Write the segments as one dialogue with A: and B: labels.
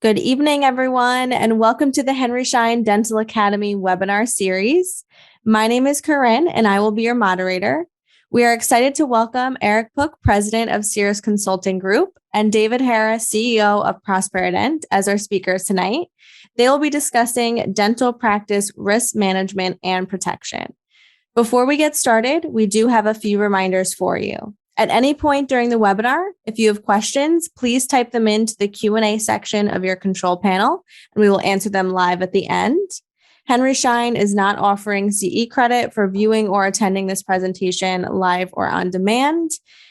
A: Good evening, everyone, and welcome to the Henry Schein Dental Academy webinar series. My name is Corinne, and I will be your moderator. We are excited to welcome Eric Pook, President of Cirrus Consulting Group, and David Harris, CEO of Prosperident, as our speakers tonight. They will be discussing dental practice risk management and protection. Before we get started, we do have a few reminders for you. At any point during the webinar, if you have questions, please type them into the Q&A section of your control panel, and we will answer them live at the end. Henry Schein is not offering CE credit for viewing or attending this presentation live or on demand,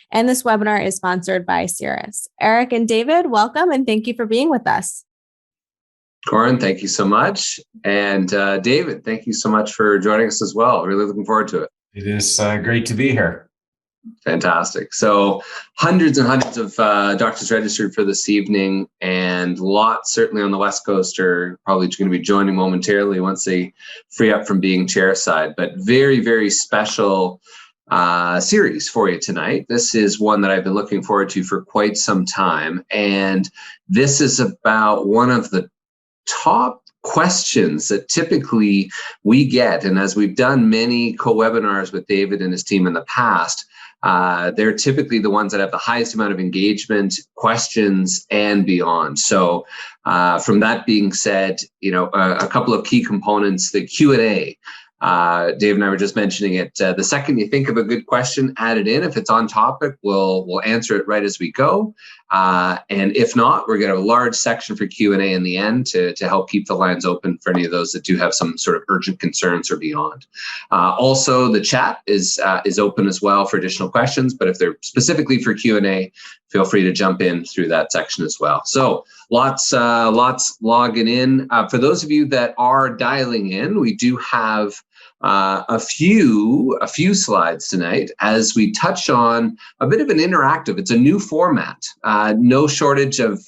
A: and this webinar is sponsored by Cirrus. Eric and David, welcome, and thank you for being with us.
B: Corinne, thank you so much. And David, thank you so much for joining us as well. Really looking forward to it.
C: It is great to be here.
B: Fantastic. So hundreds and hundreds of doctors registered for this evening, and lots certainly on the West Coast are probably going to be joining momentarily once they free up from being chairside. But very, very special series for you tonight. This is one that I've been looking forward to for quite some time. And this is about one of the top questions that typically we get. And as we've done many co-webinars with David and his team in the past, they're typically the ones that have the highest amount of engagement, questions, and beyond. So from that being said, a couple of key components, the Q&A. Dave and I were just mentioning it. The second you think of a good question, add it in. If it's on topic, we'll answer it right as we go. And if not, we're going to have a large section for Q&A in the end to help keep the lines open for any of those that do have some sort of urgent concerns or beyond. Also, the chat is open as well for additional questions, but if they're specifically for Q&A, feel free to jump in through that section as well. So lots logging in. For those of you that are dialing in, we do have a few slides tonight as we touch on a bit of an interactive. It's a new format. No shortage of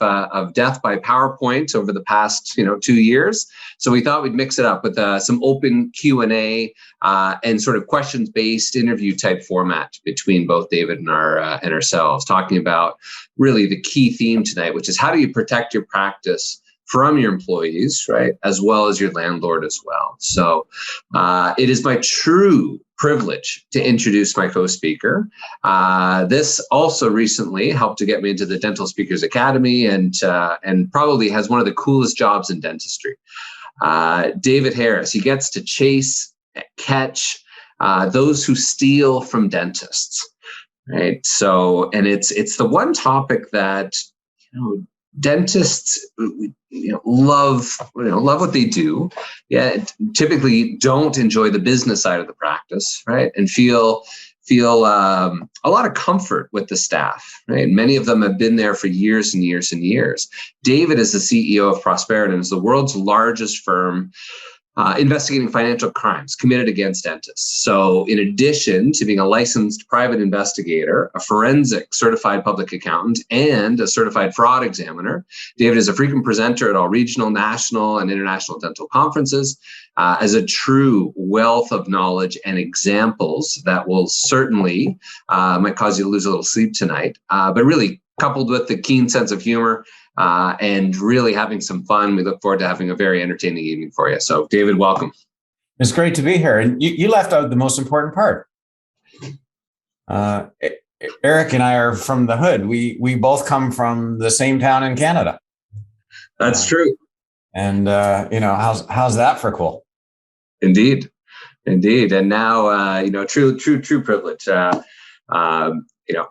B: death by PowerPoint over the past 2 years. So we thought we'd mix it up with some open Q&A and sort of questions-based interview type format between both David and ourselves, talking about really the key theme tonight, which is how do you protect your practice from your employees, right, as well as your landlord as well. So it is my true privilege to introduce my co-speaker. This also recently helped to get me into the Dental Speakers Academy and probably has one of the coolest jobs in dentistry. David Harris, he gets to chase, catch those who steal from dentists, right? So, and it's the one topic that, dentists love what they do, yet typically don't enjoy the business side of the practice, right? And feel a lot of comfort with the staff, right? Many of them have been there for years and years and years. David is the CEO of Prosperident, is the world's largest firm investigating financial crimes committed against dentists. So in addition to being a licensed private investigator, a forensic certified public accountant, and a certified fraud examiner, David is a frequent presenter at all regional, national, and international dental conferences as a true wealth of knowledge and examples that will certainly might cause you to lose a little sleep tonight, but really coupled with the keen sense of humor and really having some fun. We look forward to having a very entertaining evening for you. So, David, welcome.
C: It's great to be here. And you left out the most important part. Eric and I are from the hood. We both come from the same town in Canada.
B: That's true.
C: And how's that for cool?
B: Indeed. And now, true privilege.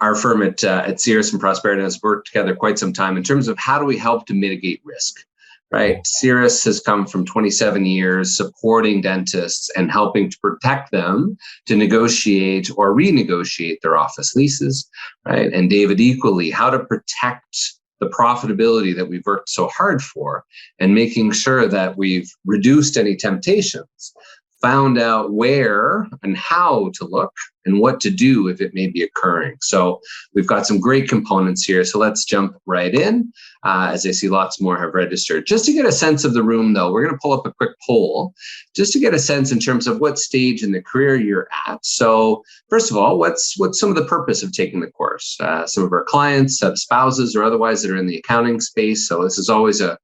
B: Our firm at Cirrus and Prosperident has worked together quite some time in terms of how do we help to mitigate risk, right? Cirrus has come from 27 years supporting dentists and helping to protect them to negotiate or renegotiate their office leases, right? And David, equally, how to protect the profitability that we've worked so hard for and making sure that we've reduced any temptations found out where and how to look and what to do if it may be occurring. So we've got some great components here. So let's jump right in. As I see lots more have registered. Just to get a sense of the room, though, we're going to pull up a quick poll just to get a sense in terms of what stage in the career you're at. So first of all, what's some of the purpose of taking the course? Some of our clients have spouses or otherwise that are in the accounting space. So this is always a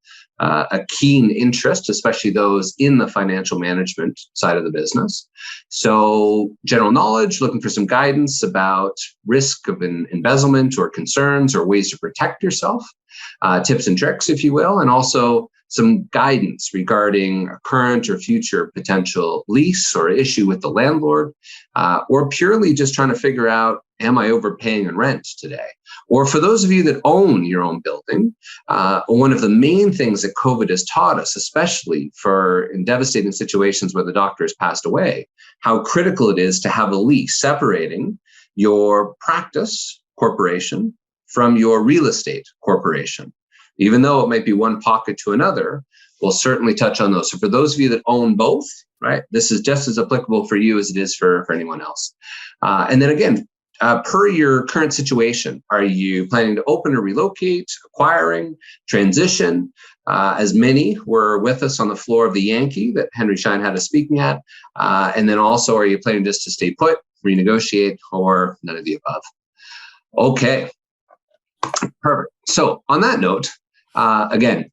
B: keen interest, especially those in the financial management side of the business. So general knowledge, looking for some guidance about risk of embezzlement or concerns or ways to protect yourself, tips and tricks, if you will, and also some guidance regarding a current or future potential lease or issue with the landlord, or purely just trying to figure out, am I overpaying in rent today? Or for those of you that own your own building, one of the main things that COVID has taught us, especially in devastating situations where the doctor has passed away, how critical it is to have a lease separating your practice corporation from your real estate corporation. Even though it might be one pocket to another, we'll certainly touch on those. So for those of you that own both, right, this is just as applicable for you as it is for anyone else. And then again, per your current situation, are you planning to open or relocate, acquiring, transition? As many were with us on the floor of the Yankee that Henry Schein had us speaking at. And then also, are you planning just to stay put, renegotiate, or none of the above? Okay, perfect. So on that note, again,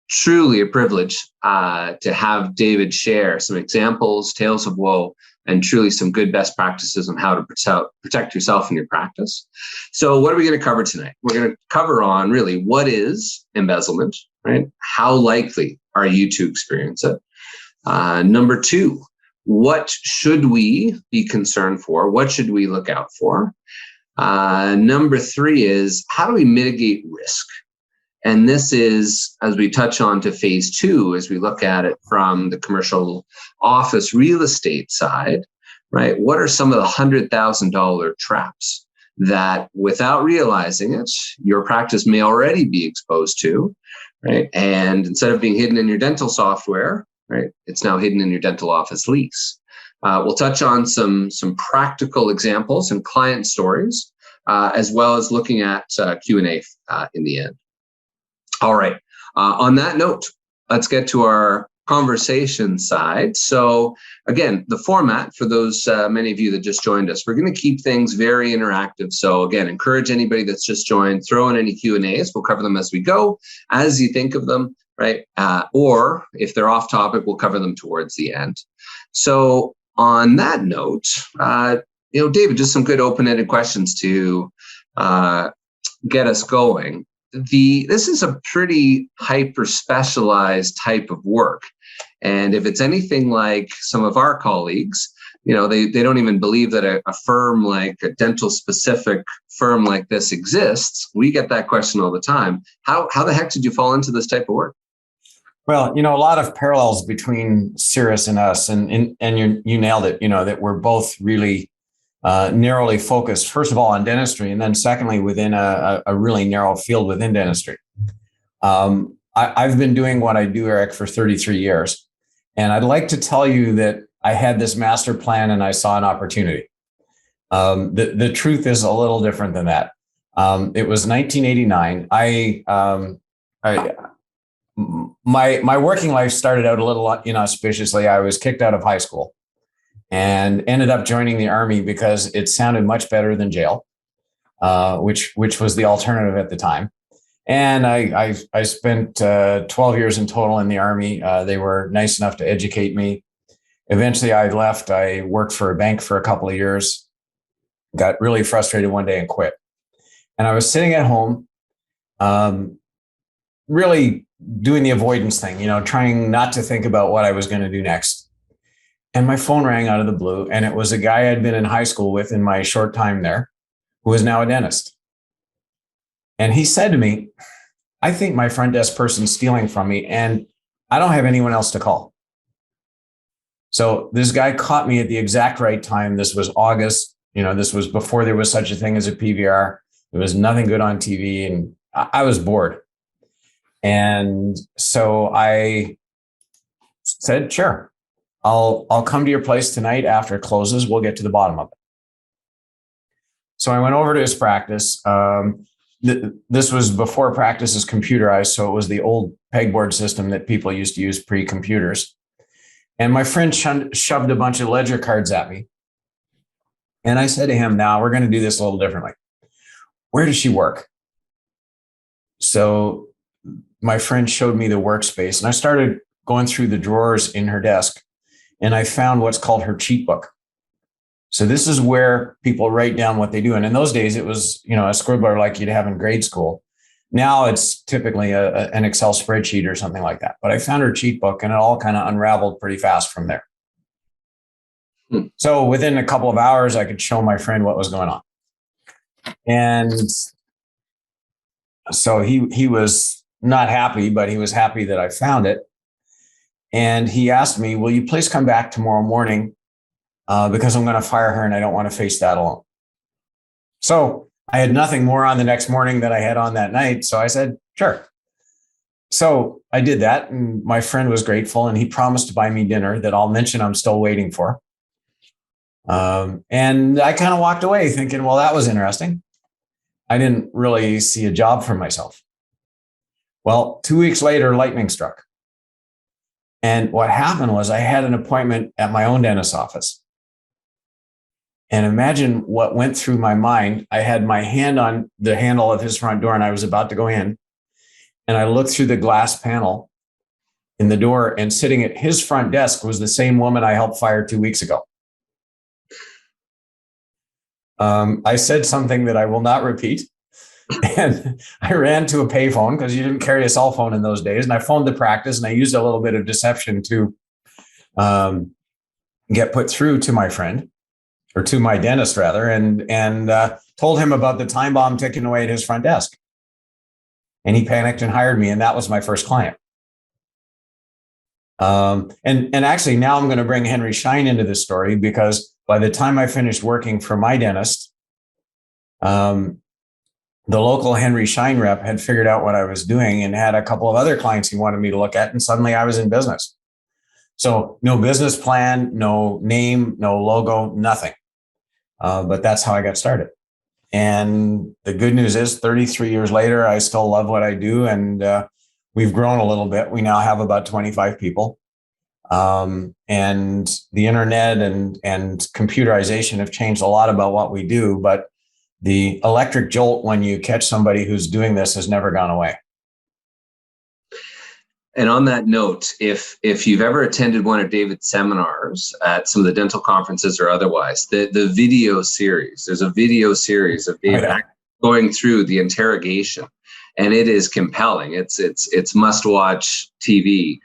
B: truly a privilege to have David share some examples, tales of woe, and truly some good best practices on how to protect yourself and your practice. So what are we going to cover tonight? We're going to cover on really what is embezzlement, right? How likely are you to experience it? Number two, what should we be concerned for? What should we look out for? Number three is, how do we mitigate risk? And this is, as we touch on to phase two, as we look at it from the commercial office real estate side, right? What are some of the $100,000 traps that, without realizing it, your practice may already be exposed to, right? And instead of being hidden in your dental software, right, it's now hidden in your dental office lease. We'll touch on some practical examples and client stories, as well as looking at Q&A in the end. All right. On that note, let's get to our conversation side. So again, the format for those many of you that just joined us, we're going to keep things very interactive. So again, encourage anybody that's just joined, throw in any Q&As. We'll cover them as we go, as you think of them, right? Or if they're off topic, we'll cover them towards the end. So on that note, David, just some good open-ended questions to get us going. This is a pretty hyper-specialized type of work. And if it's anything like some of our colleagues, they don't even believe that a firm like a dental-specific firm like this exists. We get that question all the time. How the heck did you fall into this type of work?
C: Well, a lot of parallels between Cirrus and us, and you nailed it, that we're both really narrowly focused, first of all, on dentistry, and then secondly, within a really narrow field within dentistry. I've been doing what I do, Eric, for 33 years. And I'd like to tell you that I had this master plan and I saw an opportunity. The truth is a little different than that. It was 1989. My working life started out a little inauspiciously. I was kicked out of high school and ended up joining the Army because it sounded much better than jail, which was the alternative at the time. And I spent 12 years in total in the Army. They were nice enough to educate me. Eventually, I left. I worked for a bank for a couple of years, got really frustrated one day and quit. And I was sitting at home, really doing the avoidance thing, trying not to think about what I was going to do next. And my phone rang out of the blue, and it was a guy I'd been in high school with in my short time there, who is now a dentist. And he said to me, "I think my front desk person's stealing from me, and I don't have anyone else to call." So this guy caught me at the exact right time. This was August. This was before there was such a thing as a PVR. There was nothing good on TV, and I was bored. And so I said, "Sure, I'll come to your place tonight after it closes. We'll get to the bottom of it. So I went over to his practice. This was before practice is computerized. So it was the old pegboard system that people used to use pre-computers. And my friend shoved a bunch of ledger cards at me. And I said to him, now we're going to do this a little differently. Where does she work? So my friend showed me the workspace, and I started going through the drawers in her desk, and I found what's called her cheat book. So this is where people write down what they do. And in those days, it was, a scribbler like you'd have in grade school. Now it's typically an Excel spreadsheet or something like that. But I found her cheat book, and it all kind of unraveled pretty fast from there. So within a couple of hours, I could show my friend what was going on. And so he was not happy, but he was happy that I found it. And he asked me, will you please come back tomorrow morning? Because I'm going to fire her and I don't want to face that alone. So I had nothing more on the next morning than I had on that night. So I said, sure. So I did that, and my friend was grateful, and he promised to buy me dinner that I'll mention I'm still waiting for. And I kind of walked away thinking, well, that was interesting. I didn't really see a job for myself. Well, 2 weeks later, lightning struck. And what happened was I had an appointment at my own dentist's office. And imagine what went through my mind. I had my hand on the handle of his front door, and I was about to go in. And I looked through the glass panel in the door, and sitting at his front desk was the same woman I helped fire 2 weeks ago. I said something that I will not repeat. And I ran to a payphone because you didn't carry a cell phone in those days. And I phoned the practice, and I used a little bit of deception to get put through to my friend, or to my dentist rather, and told him about the time bomb ticking away at his front desk. And he panicked and hired me. And that was my first client. And actually now I'm going to bring Henry Schein into this story, because by the time I finished working for my dentist, the local Henry Schein rep had figured out what I was doing and had a couple of other clients he wanted me to look at. And suddenly I was in business. So no business plan, no name, no logo, nothing. But that's how I got started. And the good news is 33 years later, I still love what I do. And we've grown a little bit. We now have about 25 people. And the internet and computerization have changed a lot about what we do. But the electric jolt when you catch somebody who's doing this has never gone away.
B: And on that note, if you've ever attended one of David's seminars at some of the dental conferences or otherwise, the video series, there's a video series of David going through the interrogation, and it is compelling. It's must-watch TV.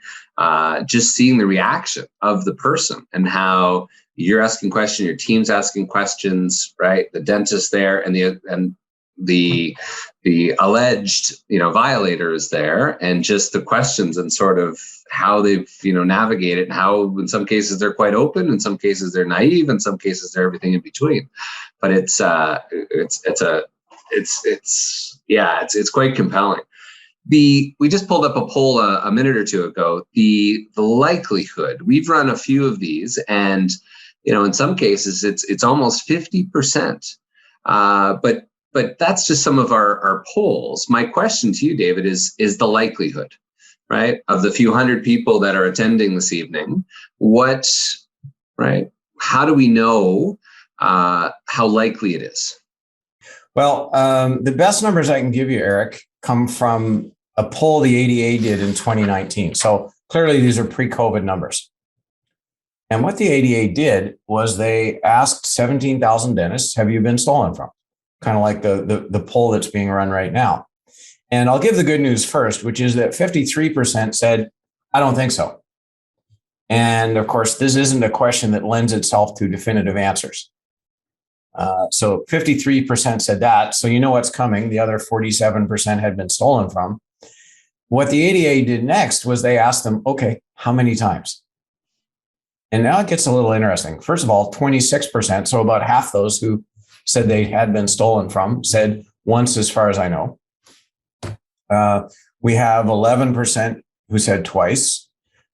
B: Just seeing the reaction of the person and how you're asking questions, your team's asking questions, right? The dentist there, and the alleged, violator is there, and just the questions and sort of how they've, navigated, and how in some cases they're quite open, in some cases they're naive, in some cases they're everything in between. But it's quite compelling. We just pulled up a poll a minute or two ago. The likelihood, we've run a few of these, and in some cases it's almost 50%. But that's just some of our polls. My question to you, David, is the likelihood, right, of the few hundred people that are attending this evening. How do we know how likely it is?
C: Well, the best numbers I can give you, Eric, come from a poll the ADA did in 2019. So clearly these are pre-COVID numbers. And what the ADA did was they asked 17,000 dentists, have you been stolen from? Kind of like the poll that's being run right now. And I'll give the good news first, which is that 53% said, I don't think so. And of course, this isn't a question that lends itself to definitive answers. So 53% said that. So you know what's coming. The other 47% had been stolen from. What the ADA did next was they asked them, okay, how many times? And now it gets a little interesting. First of all, 26%, so about half those who said they had been stolen from, said once, as far as I know. We have 11% who said twice.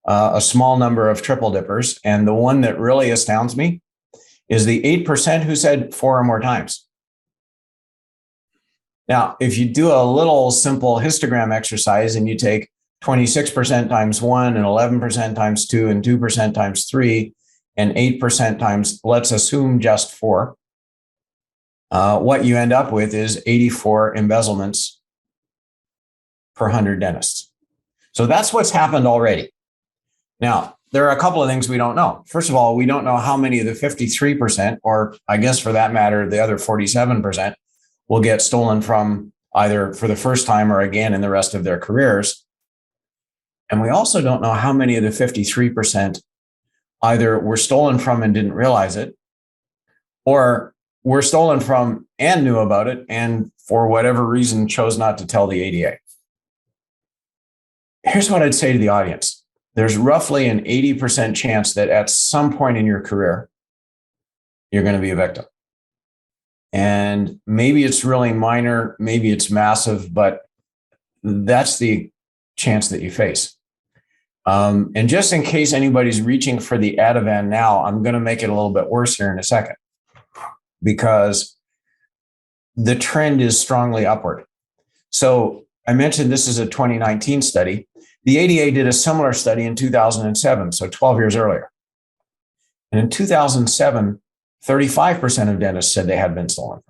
C: a small number of triple dippers. And the one that really astounds me is the 8% who said 4 or more times. Now, if you do a little simple histogram exercise and you take 26% times 1 and 11% times 2 and 2% times 3 and 8% times, let's assume just 4, what you end up with is 84 embezzlements per 100 dentists. So that's what's happened already. Now, there are a couple of things we don't know. First of all, we don't know how many of the 53%, or I guess for that matter, the other 47%, will get stolen from either for the first time or again in the rest of their careers. And we also don't know how many of the 53% either were stolen from and didn't realize it, or were stolen from and knew about it and for whatever reason chose not to tell the ADA. Here's what I'd say to the audience. There's roughly an 80% chance that at some point in your career, you're going to be a victim. And maybe it's really minor, maybe it's massive, but that's the chance that you face. And just in case anybody's reaching for the Ativan now, I'm going to make it a little bit worse here in a second, because the trend is strongly upward. So I mentioned this is a 2019 study. The ADA did a similar study in 2007, so 12 years earlier. And in 2007, 35% of dentists said they had been stolen.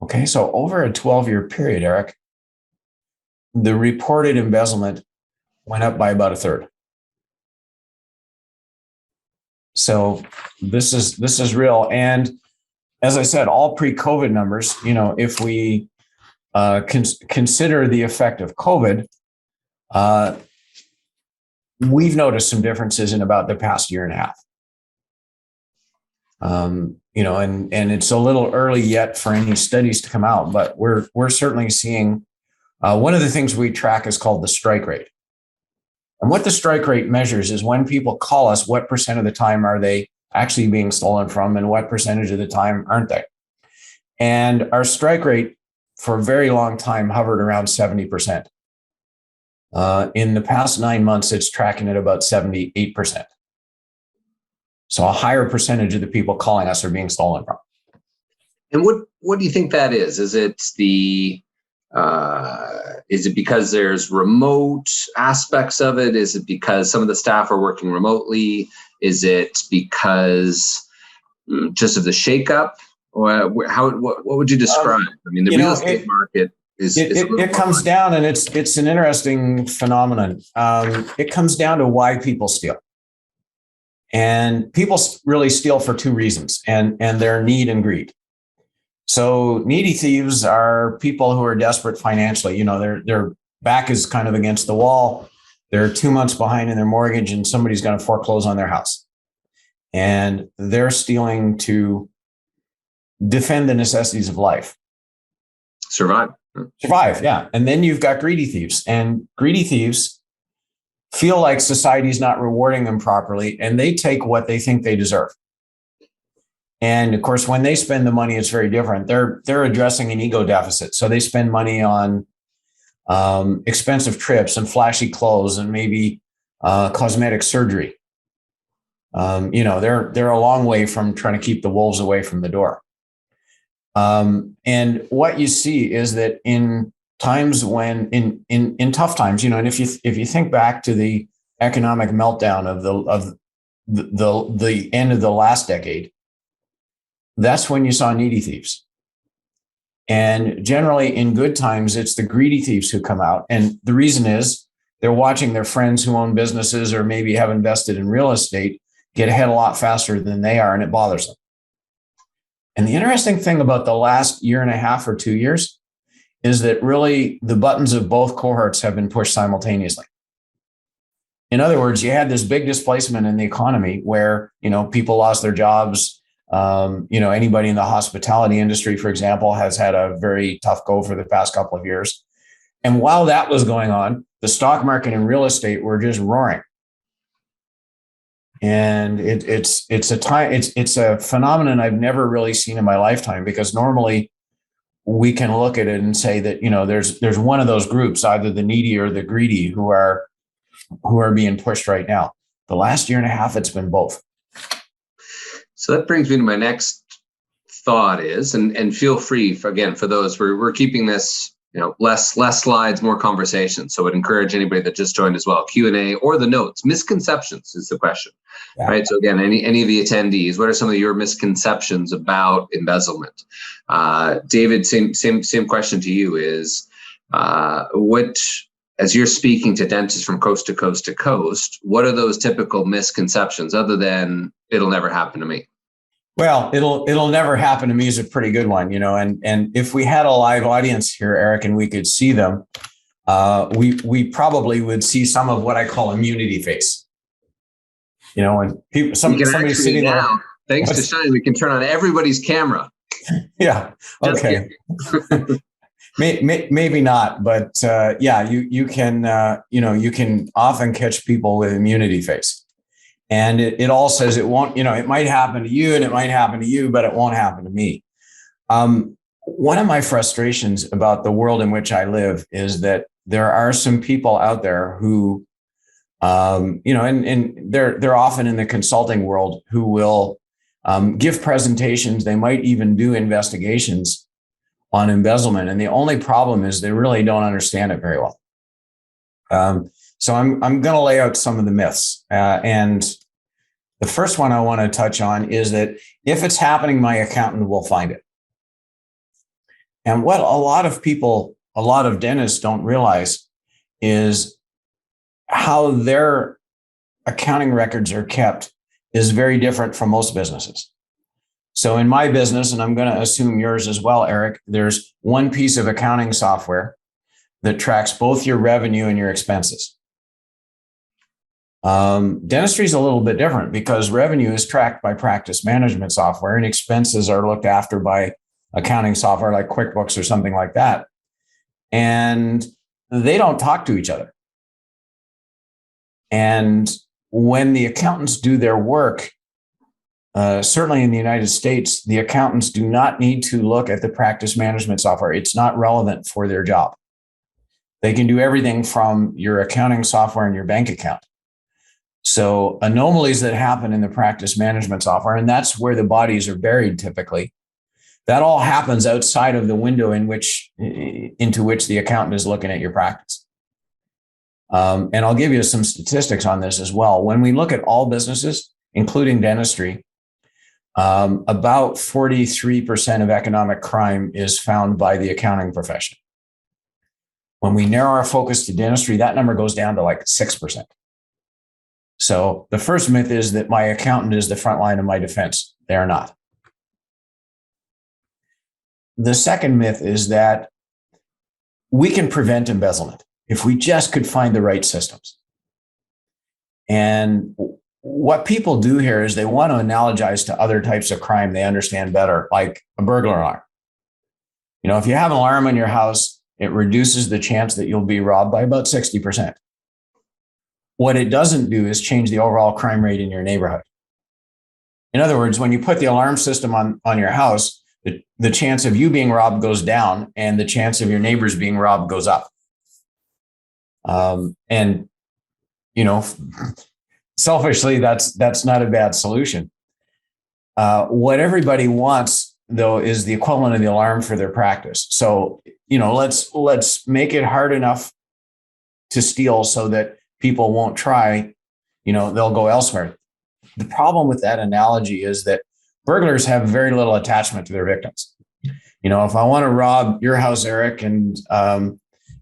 C: Okay, so over a 12-year period, Eric, the reported embezzlement went up by about a third. So this is real. And as I said, all pre-COVID numbers, if we consider the effect of COVID, we've noticed some differences in about the past year and a half. And it's a little early yet for any studies to come out, but we're certainly seeing one of the things we track is called the strike rate. And what the strike rate measures is when people call us, what percent of the time are they actually being stolen from and what percentage of the time aren't they? And our strike rate for a very long time hovered around 70%. In the past 9 months, it's tracking at about 78%. So a higher percentage of the people calling us are being stolen from.
B: And what do you think that is? Is it is it because there's remote aspects of it? Is it because some of the staff are working remotely? Is it because just of the shakeup? Or what would you describe? I mean, the real estate market is
C: it comes down, and it's an interesting phenomenon. It comes down to why people steal. And people really steal for two reasons, and their need and greed. So needy thieves are people who are desperate financially. Their back is kind of against the wall. They're 2 months behind in their mortgage and somebody's going to foreclose on their house. And they're stealing to defend the necessities of life.
B: Survive,
C: yeah. And then you've got greedy thieves. And greedy thieves feel like society's not rewarding them properly, and they take what they think they deserve. And of course, when they spend the money, it's very different. They're addressing an ego deficit. So they spend money on expensive trips and flashy clothes and maybe cosmetic surgery. They're a long way from trying to keep the wolves away from the door. And what you see is that in times when in tough times, and if you think back to the economic meltdown of the end of the last decade, that's when you saw needy thieves. And generally in good times, it's the greedy thieves who come out. And the reason is they're watching their friends who own businesses or maybe have invested in real estate get ahead a lot faster than they are, and it bothers them. And the interesting thing about the last year and a half or 2 years is that really the buttons of both cohorts have been pushed simultaneously. In other words, you had this big displacement in the economy where, people lost their jobs. Anybody in the hospitality industry, for example, has had a very tough go for the past couple of years. And while that was going on, the stock market and real estate were just roaring. And it's a phenomenon I've never really seen in my lifetime, because normally we can look at it and say that, there's one of those groups, either the needy or the greedy, who are who are being pushed right now. The last year and a half, it's been both.
B: So that brings me to my next thought is, and feel free for those, we're keeping this, less slides, more conversation. So I would encourage anybody that just joined as well, Q&A or the notes. Misconceptions is the question, right? So again, any of the attendees, what are some of your misconceptions about embezzlement? David, same question to you is, as you're speaking to dentists from coast to coast to coast, what are those typical misconceptions other than it'll never happen to me?
C: Well, it'll never happen to me is a pretty good one, and if we had a live audience here, Eric, and we could see them, we probably would see some of what I call immunity face. When people, somebody's sitting
B: now,
C: there.
B: Thanks to Schein, we can turn on everybody's camera.
C: Yeah. Okay. Maybe not, but you can you can often catch people with immunity face. And it all says it won't, it might happen to you and it might happen to you, but it won't happen to me. One of my frustrations about the world in which I live is that there are some people out there who, and they're often in the consulting world, who will give presentations. They might even do investigations on embezzlement. And the only problem is they really don't understand it very well. So I'm going to lay out some of the myths. And the first one I want to touch on is that if it's happening, my accountant will find it. And what a lot of dentists don't realize is how their accounting records are kept is very different from most businesses. So in my business, and I'm going to assume yours as well, Eric, there's one piece of accounting software that tracks both your revenue and your expenses. Dentistry is a little bit different because revenue is tracked by practice management software and expenses are looked after by accounting software like QuickBooks or something like that. And they don't talk to each other. And when the accountants do their work, certainly in the United States, the accountants do not need to look at the practice management software. It's not relevant for their job. They can do everything from your accounting software and your bank account. So anomalies that happen in the practice management software, and that's where the bodies are buried typically, that all happens outside of the window into which the accountant is looking at your practice. And I'll give you some statistics on this as well. When we look at all businesses, including dentistry, about 43% of economic crime is found by the accounting profession. When we narrow our focus to dentistry, that number goes down to like 6%. So the first myth is that my accountant is the front line of my defense. They are not. The second myth is that we can prevent embezzlement if we just could find the right systems. And what people do here is they want to analogize to other types of crime they understand better, like a burglar alarm. If you have an alarm in your house, it reduces the chance that you'll be robbed by about 60%. What it doesn't do is change the overall crime rate in your neighborhood. In other words, when you put the alarm system on your house, the chance of you being robbed goes down and the chance of your neighbors being robbed goes up. Selfishly, that's not a bad solution. What everybody wants, though, is the equivalent of the alarm for their practice. So, let's make it hard enough to steal so that people won't try, they'll go elsewhere. The problem with that analogy is that burglars have very little attachment to their victims. If I want to rob your house, Eric, and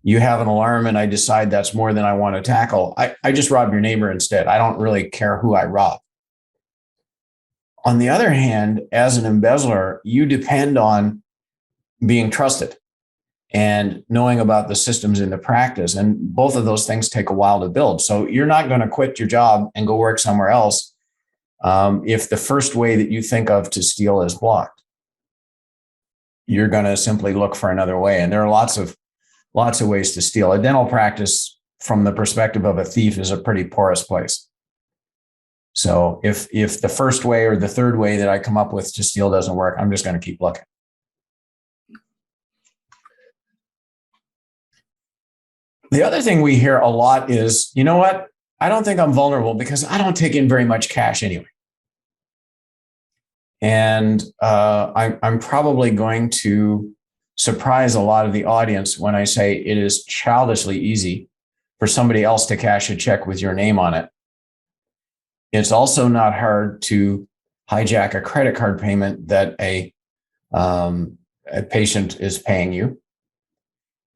C: you have an alarm and I decide that's more than I want to tackle, I just rob your neighbor instead. I don't really care who I rob. On the other hand, as an embezzler, you depend on being trusted and knowing about the systems in the practice. And both of those things take a while to build. So you're not going to quit your job and go work somewhere else if the first way that you think of to steal is blocked. You're going to simply look for another way. And there are lots of ways to steal. A dental practice, from the perspective of a thief, is a pretty porous place. So if the first way or the third way that I come up with to steal doesn't work, I'm just going to keep looking. The other thing we hear a lot is, you know what? I don't think I'm vulnerable because I don't take in very much cash anyway. And I'm probably going to surprise a lot of the audience when I say it is childishly easy for somebody else to cash a check with your name on it. It's also not hard to hijack a credit card payment that a patient is paying you.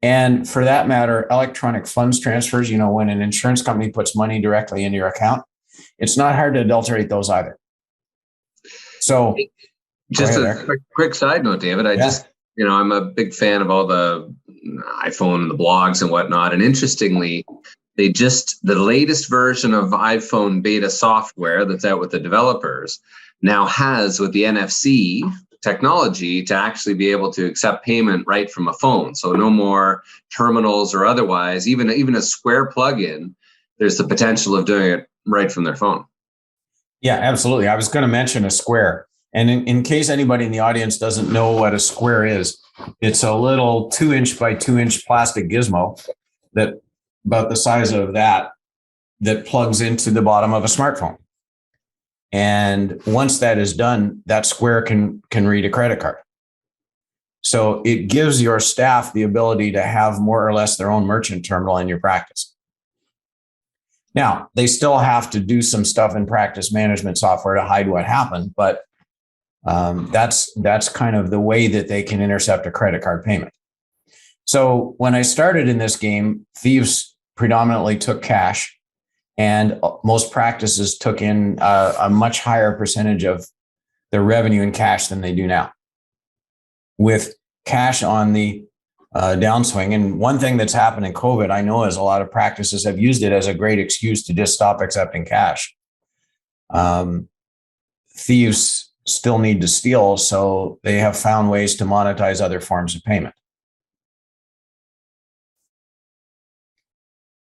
C: And for that matter, electronic funds transfers, when an insurance company puts money directly into your account, it's not hard to adulterate those either. So
B: just a quick side note, David, I'm a big fan of all the iPhone and the blogs and whatnot. And interestingly, the latest version of iPhone beta software that's out with the developers now has with the NFC technology to actually be able to accept payment right from a phone. So no more terminals or otherwise, even a Square plugin, there's the potential of doing it right from their phone.
C: Yeah, absolutely. I was going to mention a Square. And in case anybody in the audience doesn't know what a Square is, it's a little 2-inch by 2-inch plastic gizmo that about the size of that plugs into the bottom of a smartphone. And once that is done, that Square can read a credit card. So it gives your staff the ability to have more or less their own merchant terminal in your practice. Now, they still have to do some stuff in practice management software to hide what happened, but that's kind of the way that they can intercept a credit card payment. So when I started in this game, thieves predominantly took cash, and most practices took in a much higher percentage of their revenue in cash than they do now. With cash on the downswing, and one thing that's happened in COVID, I know, is a lot of practices have used it as a great excuse to just stop accepting cash. Thieves still need to steal, so they have found ways to monetize other forms of payment.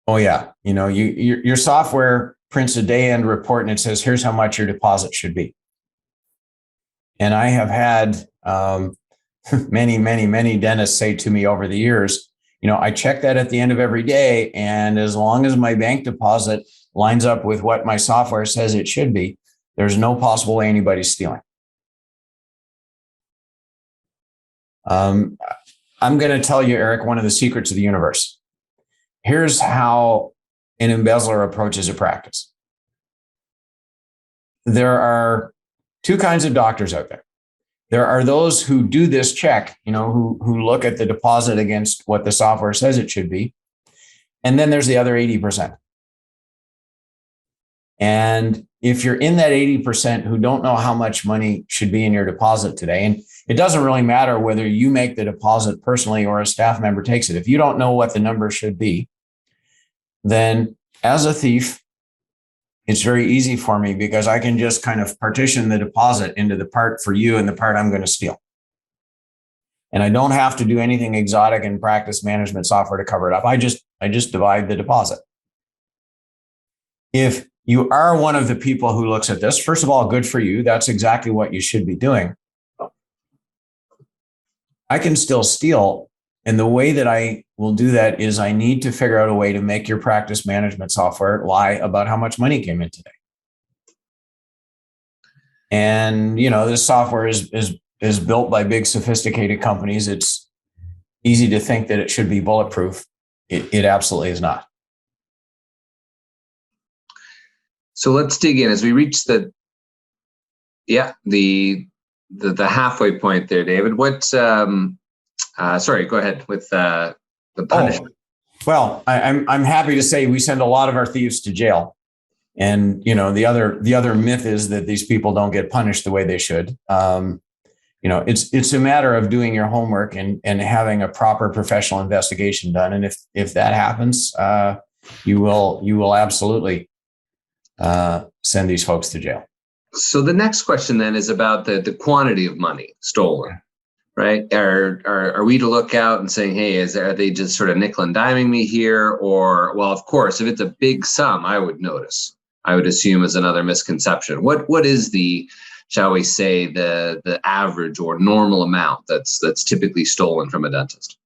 C: Oh yeah, your software prints a day-end report and it says, here's how much your deposit should be. And I have had many dentists say to me over the years, I check that at the end of every day, and as long as my bank deposit lines up with what my software says it should be, there's no possible way anybody's stealing. I'm going to tell you, Eric, one of the secrets of the universe. Here's how an embezzler approaches a practice. There are two kinds of doctors out there. There are those who do this check, who look at the deposit against what the software says it should be. And then there's the other 80%. And if you're in that 80% who don't know how much money should be in your deposit today, and it doesn't really matter whether you make the deposit personally or a staff member takes it. If you don't know what the number should be, then as a thief, it's very easy for me because I can just kind of partition the deposit into the part for you and the part I'm going to steal. And I don't have to do anything exotic in practice management software to cover it up. I just divide the deposit. If you are one of the people who looks at this, first of all, good for you. That's exactly what you should be doing. I can still steal. And the way that I will do that is I need to figure out a way to make your practice management software lie about how much money came in today. And, this software is built by big, sophisticated companies. It's easy to think that it should be bulletproof. It absolutely is not.
B: So let's dig in as we reach the halfway point there, David. What? Sorry, go ahead with the punishment.
C: Well, I'm happy to say we send a lot of our thieves to jail, and the other myth is that these people don't get punished the way they should. It's a matter of doing your homework and having a proper professional investigation done, and if that happens, you will absolutely send these folks to jail.
B: So the next question then is about the quantity of money stolen. Right? Are we to look out and saying, hey, are they just sort of nickel and diming me here? Or, well, of course, if it's a big sum, I would notice. I would assume is another misconception. What is the, shall we say, the average or normal amount that's typically stolen from a dentist?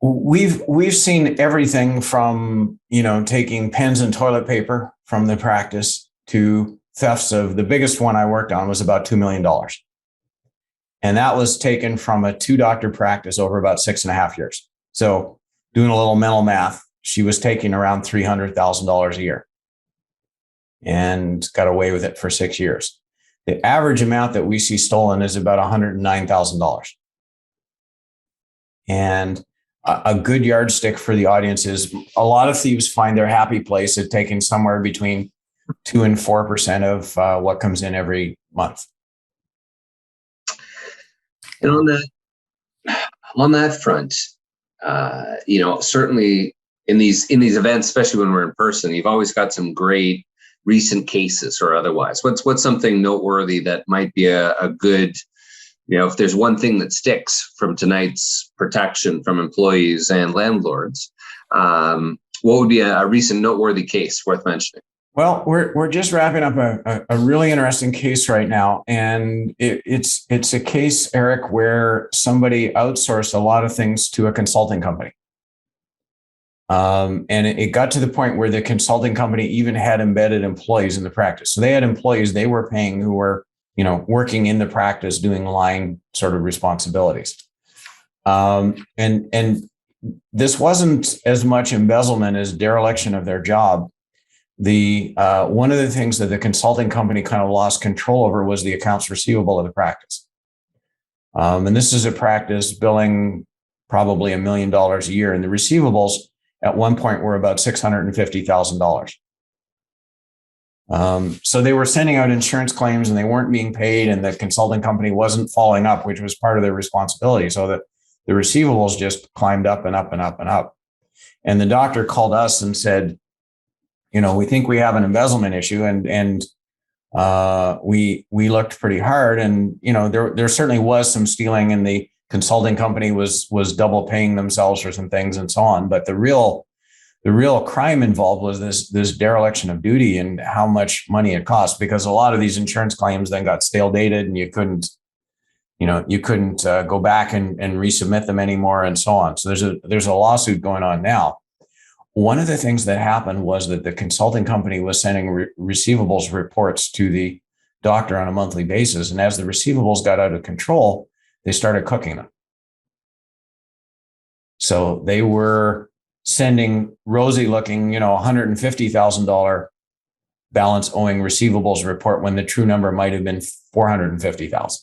C: We've seen everything from, taking pens and toilet paper from the practice to thefts of, the biggest one I worked on was about $2 million. And that was taken from a 2-doctor practice over about 6.5 years. So doing a little mental math, she was taking around $300,000 a year and got away with it for 6 years. The average amount that we see stolen is about $109,000. And a good yardstick for the audience is a lot of thieves find their happy place at taking somewhere between 2 and 4% of what comes in every month.
B: And on that front, certainly in these events, especially when we're in person, you've always got some great recent cases or otherwise. What's something noteworthy that might be a good, if there's one thing that sticks from tonight's protection from employees and landlords, what would be a recent noteworthy case worth mentioning?
C: Well, we're just wrapping up a really interesting case right now, and it's a case, Eric, where somebody outsourced a lot of things to a consulting company, and it got to the point where the consulting company even had embedded employees in the practice. So they had employees they were paying who were, working in the practice doing line sort of responsibilities, and this wasn't as much embezzlement as dereliction of their job. One of the things that the consulting company kind of lost control over was the accounts receivable of the practice. And this is a practice billing probably $1 million a year. And the receivables at one point were about $650,000. So they were sending out insurance claims and they weren't being paid, and the consulting company wasn't following up, which was part of their responsibility. So that the receivables just climbed up and up and up and up. And the doctor called us and said, we think we have an embezzlement issue, and we looked pretty hard, and there certainly was some stealing, and the consulting company was double paying themselves for some things and so on. But the real crime involved was this dereliction of duty and how much money it cost, because a lot of these insurance claims then got stale dated, and you couldn't go back and resubmit them anymore and so on. So there's a lawsuit going on now. One of the things that happened was that the consulting company was sending receivables reports to the doctor on a monthly basis. And as the receivables got out of control, they started cooking them. So they were sending rosy looking, $150,000 balance owing receivables report when the true number might have been $450,000.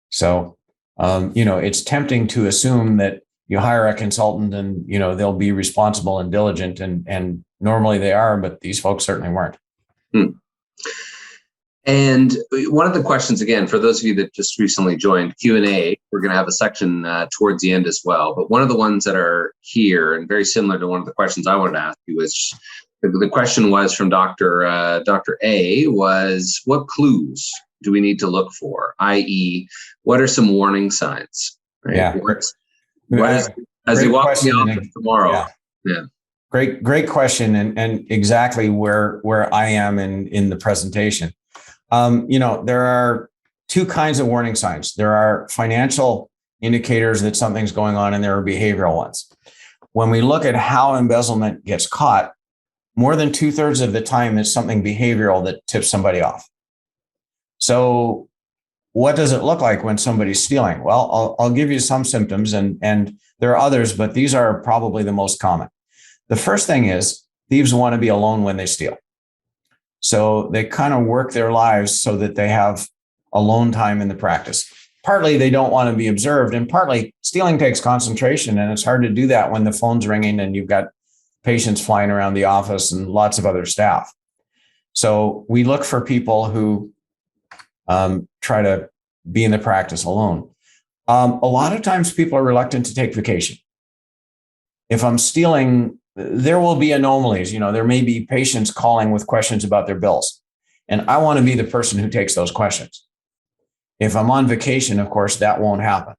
C: So, it's tempting to assume that you hire a consultant and, they'll be responsible and diligent, and normally they are, but these folks certainly weren't.
B: And one of the questions, again, for those of you that just recently joined Q&A, we're going to have a section towards the end as well. But one of the ones that are here, and very similar to one of the questions I wanted to ask you, is the question was from Dr. A, was what clues do we need to look for? i.e., what are some warning signs? Right?
C: Yeah.
B: As they walk in the office tomorrow. Yeah.
C: Great question, and exactly where I am in the presentation. There are two kinds of warning signs. There are financial indicators that something's going on, and there are behavioral ones. When we look at how embezzlement gets caught, more than 2/3 of the time it's something behavioral that tips somebody off. So what does it look like when somebody's stealing? Well, I'll give you some symptoms, and there are others, but these are probably the most common. The first thing is thieves want to be alone when they steal. So they kind of work their lives so that they have alone time in the practice. Partly they don't want to be observed, and partly stealing takes concentration, and it's hard to do that when the phone's ringing and you've got patients flying around the office and lots of other staff. So we look for people who try to be in the practice alone. A lot of times people are reluctant to take vacation. If I'm stealing, there will be anomalies. There may be patients calling with questions about their bills, and I want to be the person who takes those questions. If I'm on vacation, of course, that won't happen.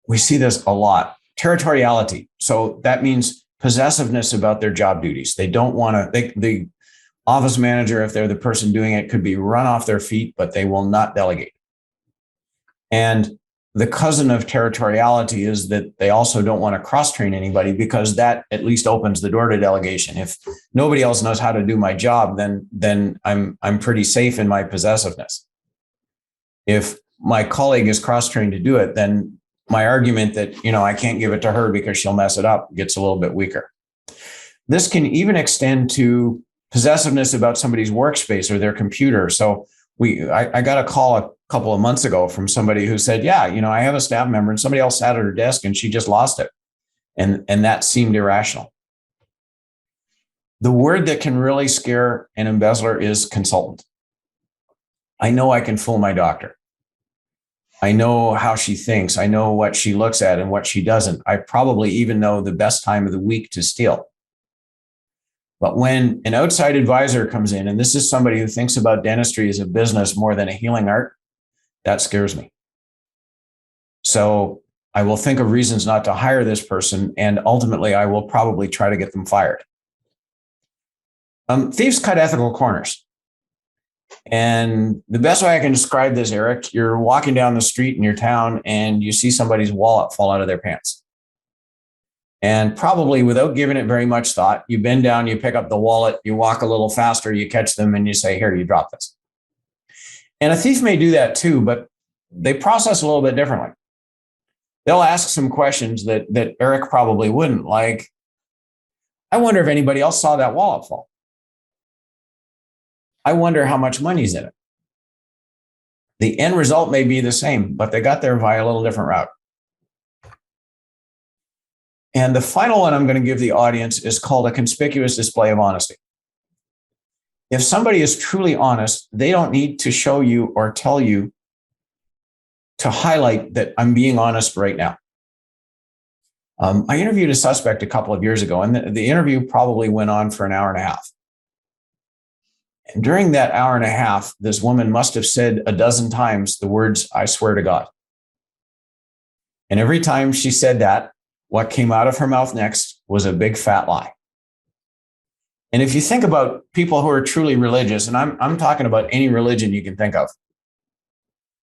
C: We see this a lot. Territoriality. So that means possessiveness about their job duties. They don't want to, the office manager, if they're the person doing it, could be run off their feet, but they will not delegate. And the cousin of territoriality is that they also don't want to cross-train anybody, because that at least opens the door to delegation. If nobody else knows how to do my job, then I'm pretty safe in my possessiveness. If my colleague is cross-trained to do it, then my argument that, I can't give it to her because she'll mess it up gets a little bit weaker. This can even extend to possessiveness about somebody's workspace or their computer. So I got a call a couple of months ago from somebody who said, yeah, I have a staff member and somebody else sat at her desk and she just lost it. And that seemed irrational. The word that can really scare an embezzler is consultant. I know I can fool my doctor. I know how she thinks. I know what she looks at and what she doesn't. I probably even know the best time of the week to steal. But when an outside advisor comes in, and this is somebody who thinks about dentistry as a business more than a healing art, that scares me. So I will think of reasons not to hire this person, and ultimately I will probably try to get them fired. Thieves cut ethical corners. And the best way I can describe this, Eric, you're walking down the street in your town and you see somebody's wallet fall out of their pants. And probably without giving it very much thought, you bend down, you pick up the wallet, you walk a little faster, you catch them and you say, here, you drop this. And a thief may do that too, but they process a little bit differently. They'll ask some questions that Eric probably wouldn't, like, I wonder if anybody else saw that wallet fall. I wonder how much money's in it. The end result may be the same, but they got there via a little different route. And the final one I'm going to give the audience is called a conspicuous display of honesty. If somebody is truly honest, they don't need to show you or tell you to highlight that I'm being honest right now. I interviewed a suspect a couple of years ago, and the interview probably went on for an hour and a half. And during that hour and a half, this woman must have said a dozen times the words, I swear to God. And every time she said that, what came out of her mouth next was a big fat lie. And if you think about people who are truly religious, and I'm talking about any religion you can think of,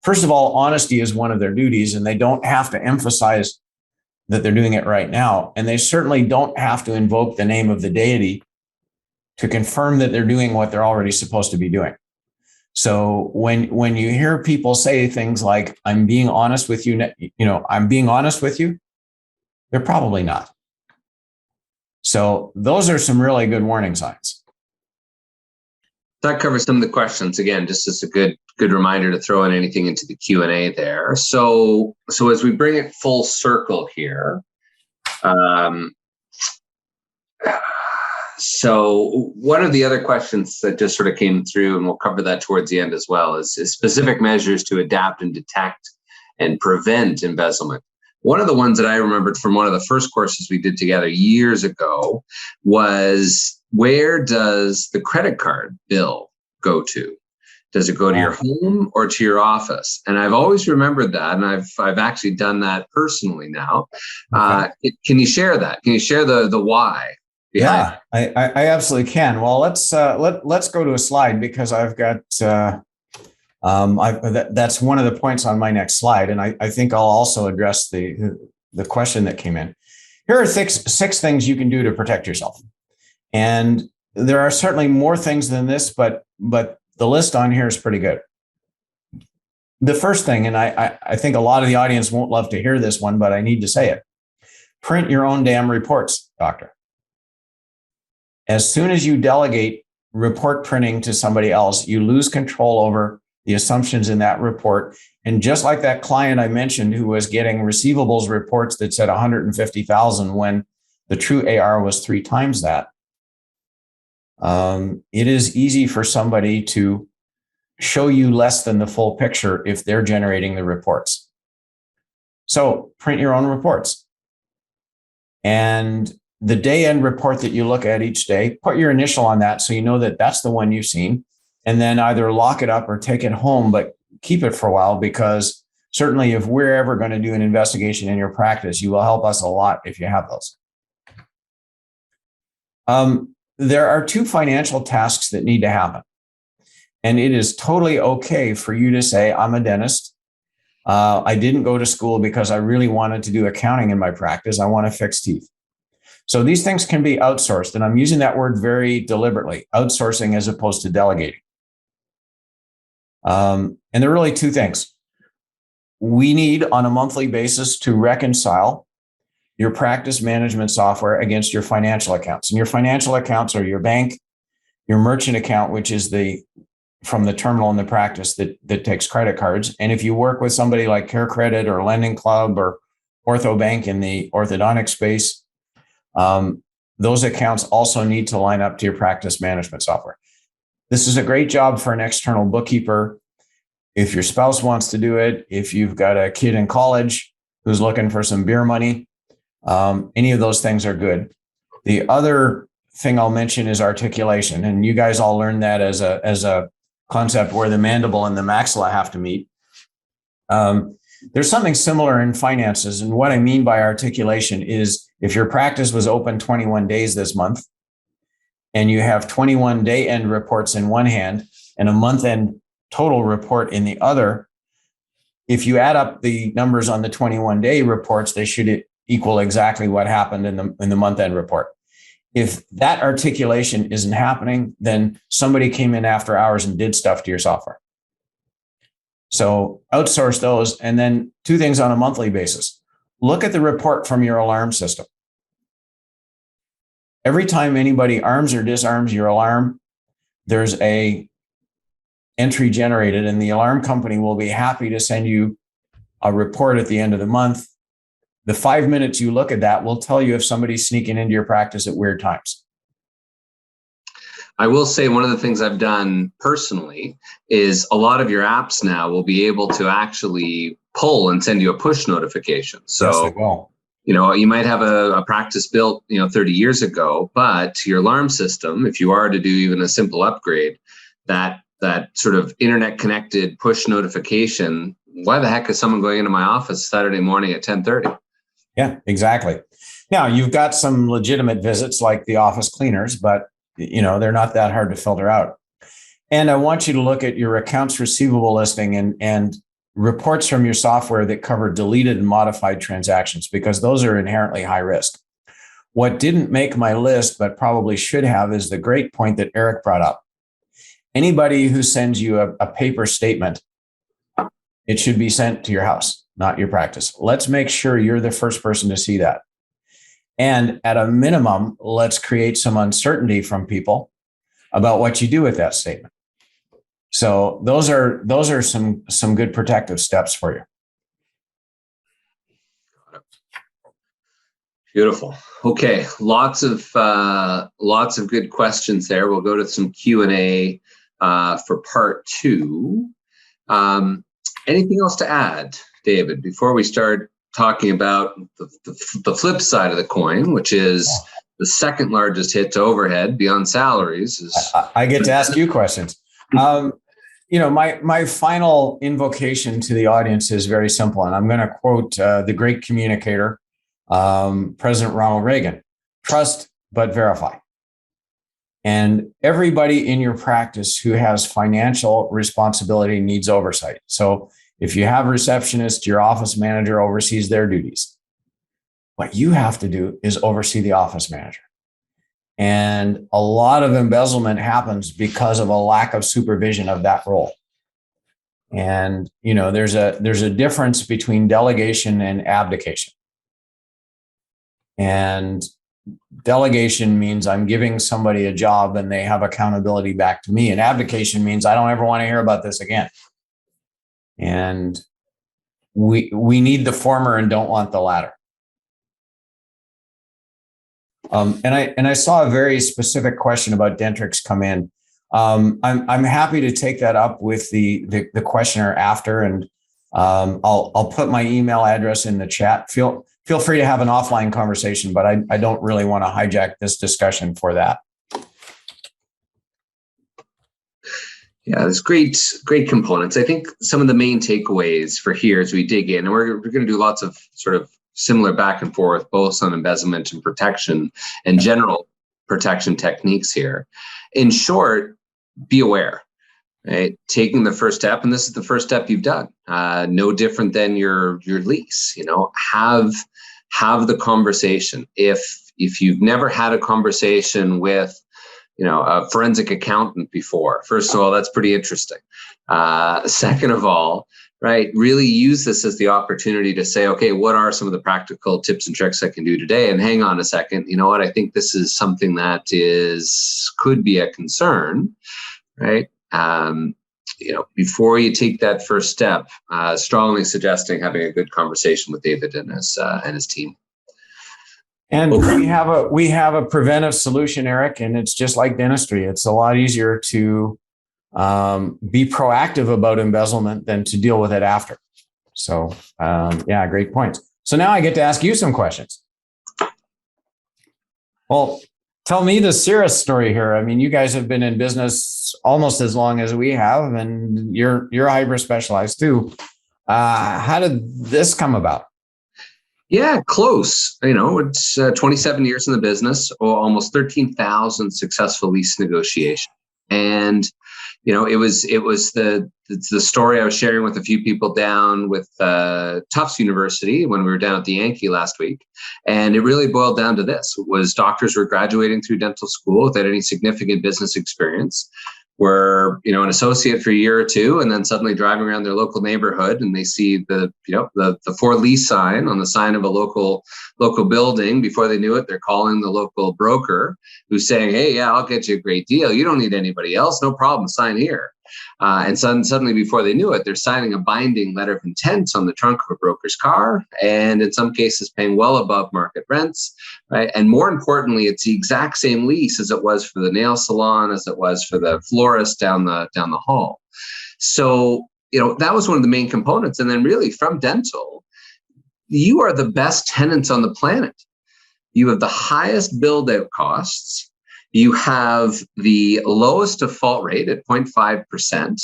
C: first of all, honesty is one of their duties, and they don't have to emphasize that they're doing it right now. And they certainly don't have to invoke the name of the deity to confirm that they're doing what they're already supposed to be doing. So when you hear people say things like, I'm being honest with you, I'm being honest with you, they're probably not. So those are some really good warning signs.
B: That covers some of the questions. Again, just as a good reminder to throw in anything into the Q&A there. So as we bring it full circle here, so one of the other questions that just sort of came through, and we'll cover that towards the end as well, is specific measures to adapt and detect and prevent embezzlement. One of the ones that I remembered from one of the first courses we did together years ago was, where does the credit card bill go to? Does it go to your home or to your office? And I've always remembered that, and I've actually done that personally now. Okay. Can you share that? Can you share the why?
C: Yeah, I absolutely can. Well, let's go to a slide, because I've got that's one of the points on my next slide, and I think I'll also address the question that came in. Here are six things you can do to protect yourself, and there are certainly more things than this, but the list on here is pretty good. The first thing, and I think a lot of the audience won't love to hear this one, but I need to say it: print your own damn reports, doctor. As soon as you delegate report printing to somebody else, you lose control over the assumptions in that report. And just like that client I mentioned who was getting receivables reports that said 150,000 when the true AR was 3 times that, it is easy for somebody to show you less than the full picture if they're generating the reports. So print your own reports. And the day end report that you look at each day, put your initial on that so you know that that's the one you've seen, and then either lock it up or take it home, but keep it for a while, because certainly if we're ever going to do an investigation in your practice, you will help us a lot if you have those. There are 2 financial tasks that need to happen. And it is totally okay for you to say, I'm a dentist. I didn't go to school because I really wanted to do accounting in my practice. I want to fix teeth. So these things can be outsourced. And I'm using that word very deliberately, outsourcing as opposed to delegating. And there are really two things. We need on a monthly basis to reconcile your practice management software against your financial accounts. And your financial accounts are your bank, your merchant account, which is from the terminal in the practice that takes credit cards. And if you work with somebody like Care Credit or Lending Club or Ortho Bank in the orthodontic space, those accounts also need to line up to your practice management software. This is a great job for an external bookkeeper. If your spouse wants to do it, if you've got a kid in college who's looking for some beer money, any of those things are good. The other thing I'll mention is articulation. And you guys all learned that as a concept where the mandible and the maxilla have to meet. There's something similar in finances. And what I mean by articulation is if your practice was open 21 days this month and you have 21 day end reports in one hand and a month end total report in the other, if you add up the numbers on the 21 day reports, they should equal exactly what happened in the month end report. If that articulation isn't happening, then somebody came in after hours and did stuff to your software. So outsource those. And then two things on a monthly basis. Look at the report from your alarm system. Every time anybody arms or disarms your alarm, there's a entry generated, and the alarm company will be happy to send you a report at the end of the month. The 5 minutes you look at that will tell you if somebody's sneaking into your practice at weird times.
B: I will say one of the things I've done personally is a lot of your apps now will be able to actually pull and send you a push notification. So,
C: yes, they will.
B: You might have a practice built, 30 years ago, but your alarm system, if you are to do even a simple upgrade, that sort of internet connected push notification, why the heck is someone going into my office Saturday morning at 10:30?
C: Yeah, exactly. Now you've got some legitimate visits like the office cleaners, but they're not that hard to filter out. And I want you to look at your accounts receivable listing and reports from your software that cover deleted and modified transactions, because those are inherently high risk. What didn't make my list, but probably should have, is the great point that Eric brought up. Anybody who sends you a paper statement, it should be sent to your house, not your practice. Let's make sure you're the first person to see that. And at a minimum, let's create some uncertainty from people about what you do with that statement. So those are some good protective steps for you.
B: Beautiful. Okay, lots of good questions there. We'll go to some Q&A for part 2. Anything else to add, David, before we start talking about the flip side of the coin, which is the second largest hit to overhead beyond salaries?
C: I get to ask you questions. My final invocation to the audience is very simple, and I'm going to quote the great communicator, President Ronald Reagan: trust but verify. And everybody in your practice who has financial responsibility needs oversight. So if you have a receptionist, your office manager oversees their duties. What you have to do is oversee the office manager. And a lot of embezzlement happens because of a lack of supervision of that role. And, there's a difference between delegation and abdication. And delegation means I'm giving somebody a job and they have accountability back to me. And abdication means I don't ever want to hear about this again. And we need the former and don't want the latter. And I saw a very specific question about Dentrix come in. I'm happy to take that up with the questioner after, and I'll put my email address in the chat. Feel free to have an offline conversation, but I don't really want to hijack this discussion for that.
B: Yeah, there's great components. I think some of the main takeaways for here as we dig in, and we're going to do lots of sort of similar back and forth, both on embezzlement and protection and general protection techniques here. In short, be aware. right? Taking the first step, and this is the first step you've done. No different than your lease. Have the conversation. If you've never had a conversation with a forensic accountant before, first of all, that's pretty interesting. Second of all, right, really use this as the opportunity to say, okay, what are some of the practical tips and tricks I can do today? And hang on a second, you know what? I think this is something that could be a concern, right? Before you take that first step, strongly suggesting having a good conversation with David and his team.
C: And we have a preventive solution, Eric, and it's just like dentistry. It's a lot easier to be proactive about embezzlement than to deal with it after. So, great points. So now I get to ask you some questions. Well, tell me the Cirrus story here. I mean, you guys have been in business almost as long as we have, and you're hyper specialized too. How did this come about?
B: Yeah, close. It's 27 years in the business, or almost 13,000 successful lease negotiations. And, it was the story I was sharing with a few people down with Tufts University when we were down at the Yankee last week. And it really boiled down to this: was doctors were graduating through dental school without any significant business experience, were an associate for a year or two, and then suddenly driving around their local neighborhood and they see the for lease sign on the sign of a local building. Before they knew it, they're calling the local broker who's saying, hey, yeah, I'll get you a great deal. You don't need anybody else. No problem. Sign here. And suddenly, before they knew it, they're signing a binding letter of intent on the trunk of a broker's car, and in some cases paying well above market rents, right? And more importantly, it's the exact same lease as it was for the nail salon, as it was for the florist down the hall. So, that was one of the main components. And then really from dental, you are the best tenants on the planet. You have the highest build-out costs. You have the lowest default rate at 0.5%.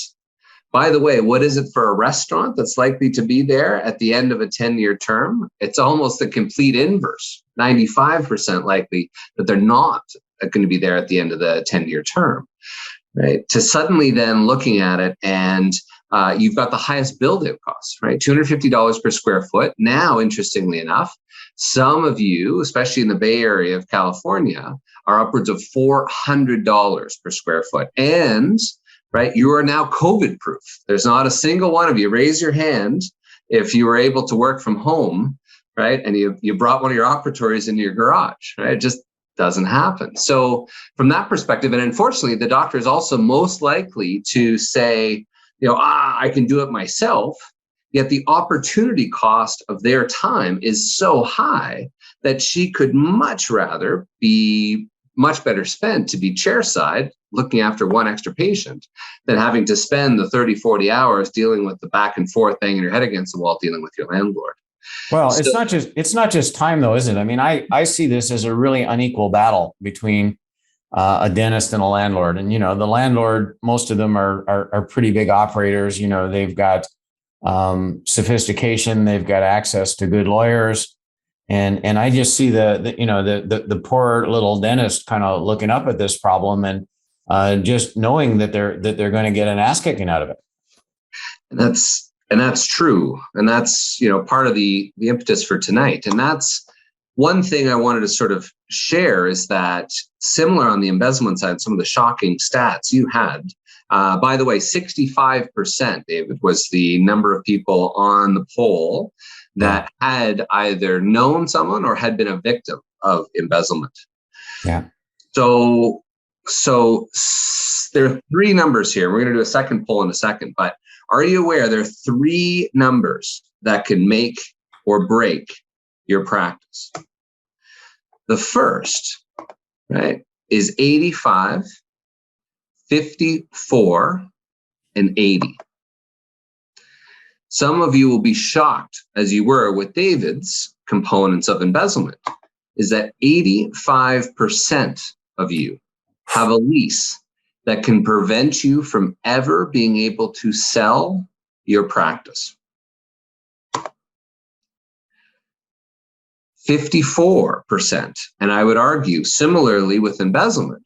B: By the way, what is it for a restaurant that's likely to be there at the end of a 10-year term? It's almost the complete inverse, 95% likely that they're not going to be there at the end of the 10-year term, right? To suddenly then looking at it and you've got the highest build-out costs, right? $250 per square foot. Now, interestingly enough, some of you, especially in the Bay Area of California, are upwards of $400 per square foot. And, right, you are now COVID proof. There's not a single one of you, raise your hand if you were able to work from home, right? And you brought one of your operatories into your garage, right? It just doesn't happen. So from that perspective, and unfortunately, the doctor is also most likely to say, I can do it myself. Yet the opportunity cost of their time is so high that she could much rather be much better spent to be chairside looking after one extra patient than having to spend the 30, 40 hours dealing with the back and forth, banging your head against the wall, dealing with your landlord.
C: Well, it's not just time though, is it? I mean, I see this as a really unequal battle between a dentist and a landlord. And, the landlord, most of them are pretty big operators. They've got sophistication, they've got access to good lawyers. And I just see the poor little dentist kind of looking up at this problem and just knowing that they're going to get an ass kicking out of it.
B: And that's true. And that's, part of the impetus for tonight. And that's one thing I wanted to sort of share is that similar on the embezzlement side, some of the shocking stats you had. By the way, 65%, David, was the number of people on the poll that had either known someone or had been a victim of embezzlement.
C: Yeah.
B: So there are three numbers here. We're going to do a second poll in a second, but are you aware there are three numbers that can make or break your practice? The first, right, is 85, 54, and 80. Some of you will be shocked, as you were with David's components of embezzlement, is that 85% of you have a lease that can prevent you from ever being able to sell your practice. 54%, and I would argue similarly with embezzlement,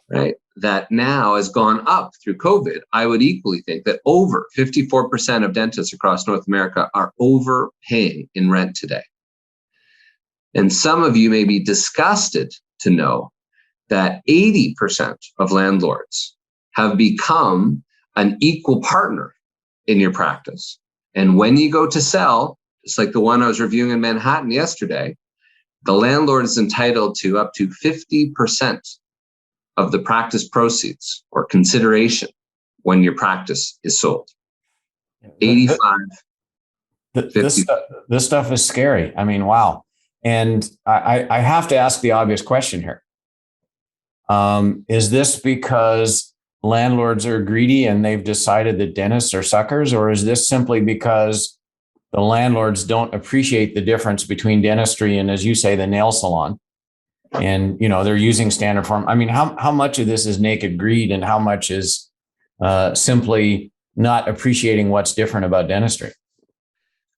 B: right? that now has gone up through COVID, I would equally think that over 54% of dentists across North America are overpaying in rent today. And some of you may be disgusted to know that 80% of landlords have become an equal partner in your practice. And when you go to sell, just like the one I was reviewing in Manhattan yesterday, the landlord is entitled to up to 50% of the practice proceeds or consideration when your practice is sold. 85, 50.
C: This stuff is scary. I mean, wow. And I have to ask the obvious question here. Is this because landlords are greedy and they've decided that dentists are suckers, or is this simply because the landlords don't appreciate the difference between dentistry and, as you say, the nail salon? And, they're using standard form. I mean, how much of this is naked greed and how much is simply not appreciating what's different about dentistry?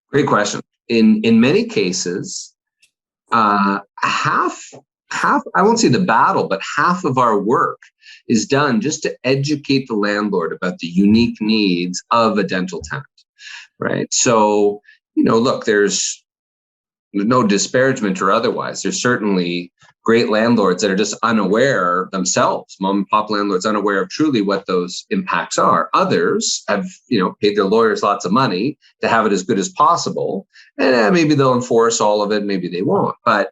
B: Great question. In many cases, half, I won't say the battle, but half of our work is done just to educate the landlord about the unique needs of a dental tenant, right? So, look, there's no disparagement or otherwise. There's certainly great landlords that are just unaware themselves, mom and pop landlords unaware of truly what those impacts are. Others have, paid their lawyers lots of money to have it as good as possible. And maybe they'll enforce all of it, maybe they won't. But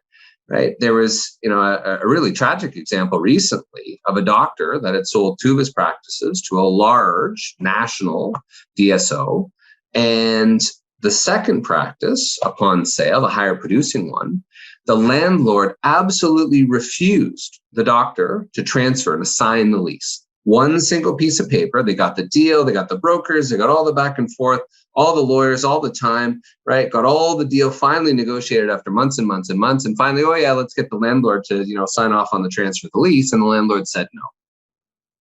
B: right, there was, a really tragic example recently of a doctor that had sold 2 of his practices to a large national DSO. And the second practice, upon sale, the higher producing one, the landlord absolutely refused the doctor to transfer and assign the lease. One single piece of paper. They got the deal, they got the brokers, they got all the back and forth, all the lawyers, all the time, right? Got all the deal finally negotiated after months and months and months. And finally, oh yeah, let's get the landlord to, sign off on the transfer of the lease. And the landlord said no.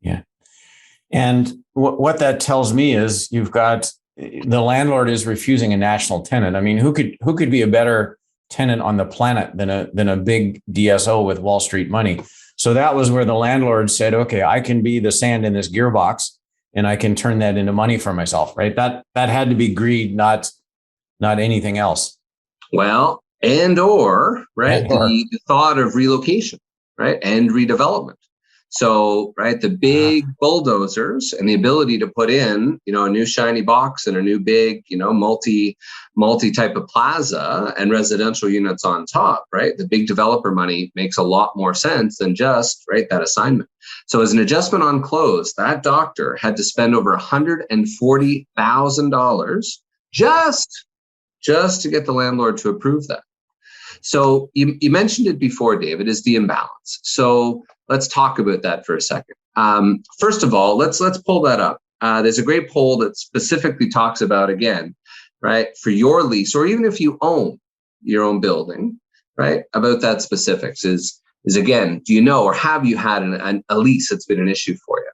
C: Yeah. And what that tells me is you've got the landlord is refusing a national tenant. I mean, who could be a better tenant on the planet than a big DSO with Wall Street money? So that was where the landlord said, okay, I can be the sand in this gearbox and I can turn that into money for myself, right? That had to be greed, not anything else.
B: Well, right, the thought of relocation, right, and redevelopment. So, right, the big bulldozers and the ability to put in, a new shiny box and a new big, multi type of plaza and residential units on top, right? The big developer money makes a lot more sense than just, right, that assignment. So as an adjustment on close, that doctor had to spend over $140,000 just to get the landlord to approve that. So you mentioned it before, David, is the imbalance. So let's talk about that for a second. First of all, let's pull that up. There's a great poll that specifically talks about, again, right, for your lease, or even if you own your own building, right, about that specifics is again, do you know or have you had a lease that's been an issue for you?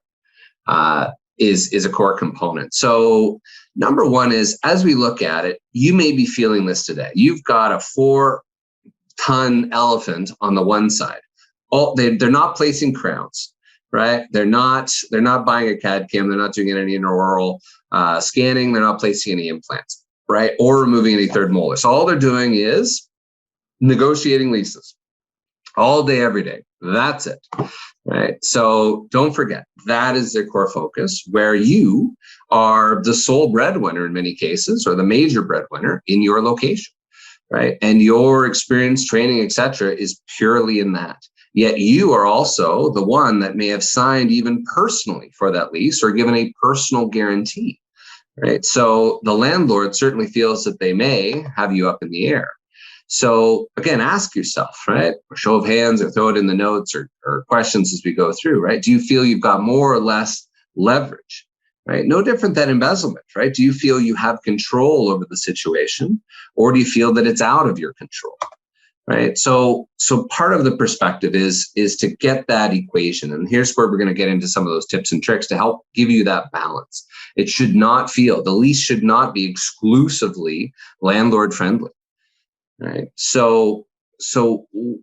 B: Is a core component. So number one is, as we look at it, you may be feeling this today. You've got a 4-ton elephant on the one side. They're not placing crowns, right? They're not buying a CAD CAM. They're not doing any intraoral scanning. They're not placing any implants, right? Or removing any third molar. So all they're doing is negotiating leases all day, every day. That's it, right? So don't forget, that is their core focus, where you are the sole breadwinner in many cases, or the major breadwinner in your location, right? And your experience, training, et cetera, is purely in that. Yet you are also the one that may have signed even personally for that lease or given a personal guarantee, right? So the landlord certainly feels that they may have you up in the air. So again, ask yourself, right? Or show of hands, or throw it in the notes, or questions as we go through, right? Do you feel you've got more or less leverage, right? No different than embezzlement, right? Do you feel you have control over the situation, or do you feel that it's out of your control? Right. So part of the perspective is to get that equation. And here's where we're going to get into some of those tips and tricks to help give you that balance. The lease should not be exclusively landlord friendly. Right. So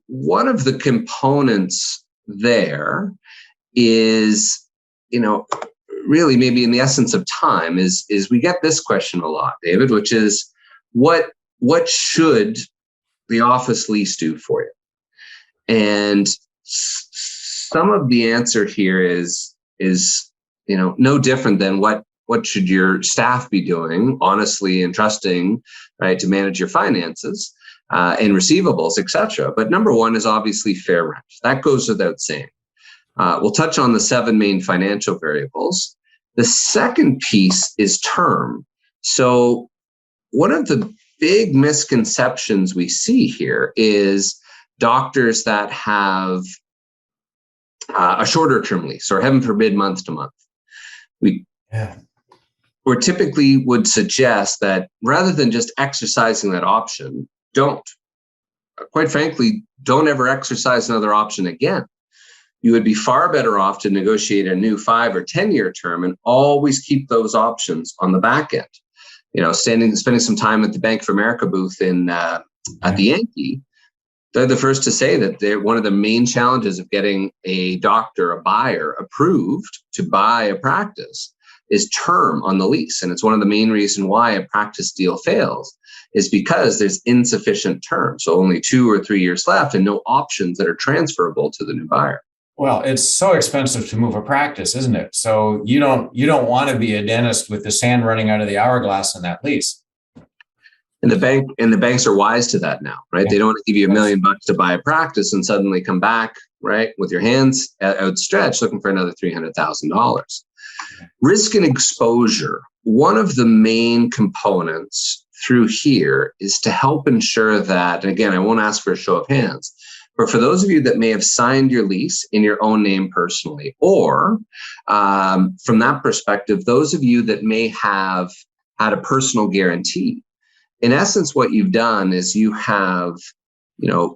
B: one of the components there is, really maybe in the essence of time is we get this question a lot, David, which is what should the office lease do for you? And some of the answer here is no different than what should your staff be doing, honestly and trusting, right, to manage your finances and receivables, etc. But number one is obviously fair rent. That goes without saying. We'll touch on the 7 main financial variables. The second piece is term. So one of the big misconceptions we see here is doctors that have a shorter term lease, or heaven forbid, month to month. We typically would suggest that rather than just exercising that option, quite frankly, don't ever exercise another option again. You would be far better off to negotiate a new 5 or 10-year term and always keep those options on the back end. Spending some time at the Bank of America booth at the Yankee, they're the first to say that one of the main challenges of getting a doctor, a buyer, approved to buy a practice is term on the lease. And it's one of the main reasons why a practice deal fails is because there's insufficient term. So only 2 or 3 years left and no options that are transferable to the new buyer.
C: Well, it's so expensive to move a practice, isn't it? So you don't want to be a dentist with the sand running out of the hourglass in that lease.
B: And the banks are wise to that now, right? Yeah. They don't want to give you $1 million to buy a practice and suddenly come back, right, with your hands outstretched looking for another $300,000. Risk and exposure. One of the main components through here is to help ensure that, and again, I won't ask for a show of hands, but for those of you that may have signed your lease in your own name personally, or from that perspective, those of you that may have had a personal guarantee, in essence, what you've done is you have,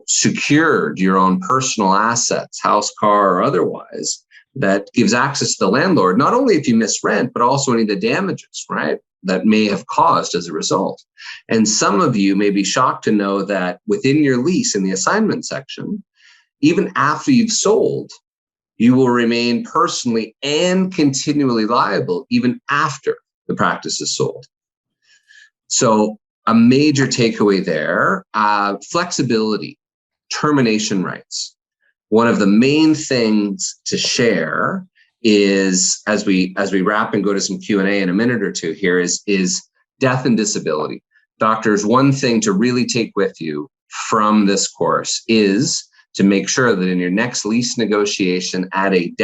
B: secured your own personal assets, house, car, or otherwise, that gives access to the landlord, not only if you miss rent, but also any of the damages, right, that may have caused as a result. And some of you may be shocked to know that within your lease in the assignment section, even after you've sold, you will remain personally and continually liable even after the practice is sold. So a major takeaway there, flexibility, termination rights. One of the main things to share is, as we wrap and go to some Q&A in a minute or two here, is death and disability. Doctors, one thing to really take with you from this course is to make sure that in your next lease negotiation, add a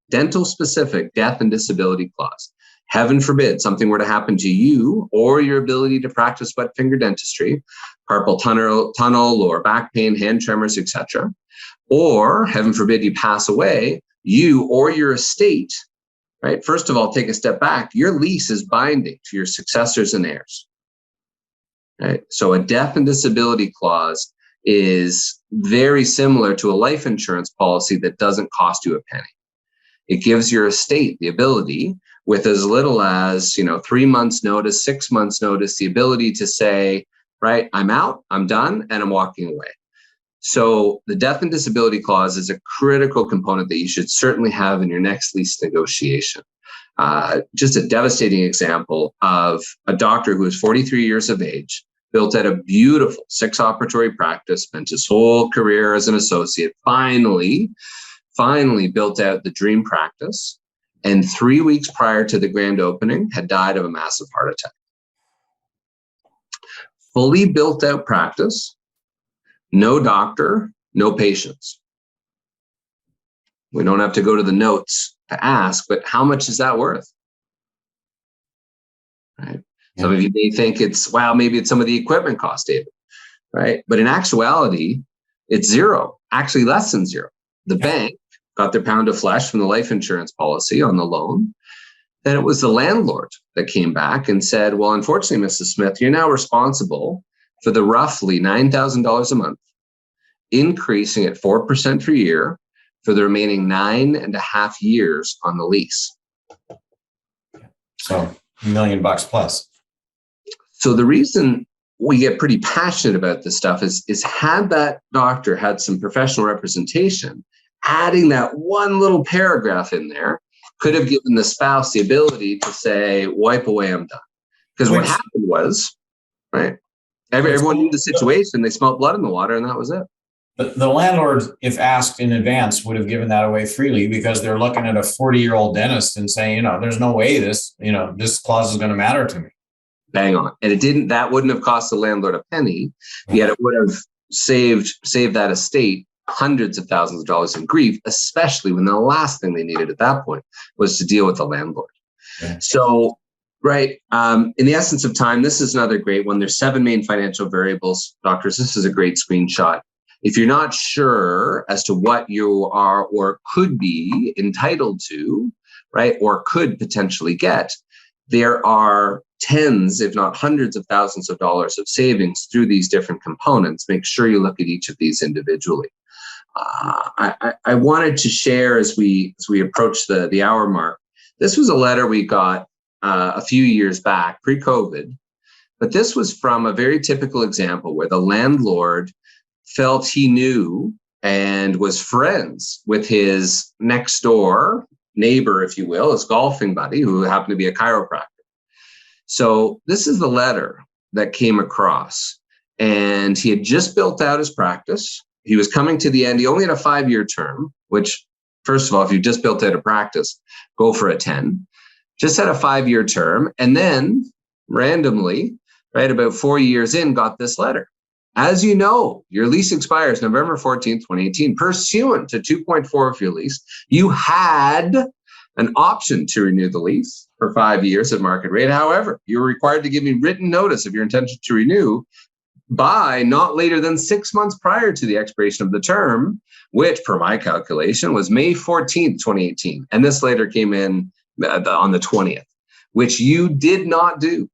B: dental-specific death and disability clause. Heaven forbid something were to happen to you or your ability to practice wet finger dentistry, carpal tunnel or back pain, hand tremors, etc. Or heaven forbid you pass away, you or your estate, right? First of all, take a step back. Your lease is binding to your successors and heirs. Right? So a death and disability clause is very similar to a life insurance policy that doesn't cost you a penny. It gives your estate the ability, with as little as 3 months notice, 6 months notice, the ability to say, right, I'm out, I'm done, and I'm walking away. So the death and disability clause is a critical component that you should certainly have in your next lease negotiation. Just a devastating example of a doctor who is 43 years of age, built out a beautiful 6-operatory practice, spent his whole career as an associate, finally built out the dream practice, and 3 weeks prior to the grand opening had died of a massive heart attack. Fully built out practice, no doctor, no patients. We don't have to go to the notes to ask, but how much is that worth? Right? Yeah. Some of you may think maybe it's some of the equipment cost, David, right? But in actuality, it's zero, actually less than zero. The bank got their pound of flesh from the life insurance policy on the loan. Then it was the landlord that came back and said, well, unfortunately, Mrs. Smith, you're now responsible for the roughly $9,000 a month, increasing at 4% per year for the remaining 9.5 years on the lease.
C: So $1 million plus.
B: So the reason we get pretty passionate about this stuff is had that doctor had some professional representation, adding that one little paragraph in there could have given the spouse the ability to say, wipe away, I'm done. Because what happened was, right, everyone knew the situation. They smelled blood in the water, and that was it.
C: The landlord, if asked in advance, would have given that away freely, because they're looking at a 40-year-old dentist and saying, there's no way this clause is going to matter to me.
B: Bang on. And that wouldn't have cost the landlord a penny, yet it would have saved that estate hundreds of thousands of dollars in grief, especially when the last thing they needed at that point was to deal with the landlord. Yeah. So, right, in the essence of time, this is another great one. There's 7 main financial variables. Doctors, this is a great screenshot. If you're not sure as to what you are or could be entitled to, right, or could potentially get, there are tens, if not hundreds of thousands of dollars of savings through these different components. Make sure you look at each of these individually. I wanted to share as we approach the hour mark. This was a letter we got a few years back, pre-COVID, but this was from a very typical example where the landlord felt he knew and was friends with his next door neighbor, if you will, his golfing buddy, who happened to be a chiropractor. So this is the letter that came across, and he had just built out his practice. He was coming to the end. He only had a 5-year term, which, first of all, if you just built out a practice, go for a 10. Just had a 5-year term, and then randomly, right, about 4 years in, got this letter. As you know, your lease expires November 14th, 2018. Pursuant to 2.4 of your lease, you had an option to renew the lease for 5 years at market rate. However, you were required to give me written notice of your intention to renew by not later than 6 months prior to the expiration of the term, which, per my calculation, was May 14th, 2018. And this later came in on the 20th, which you did not do.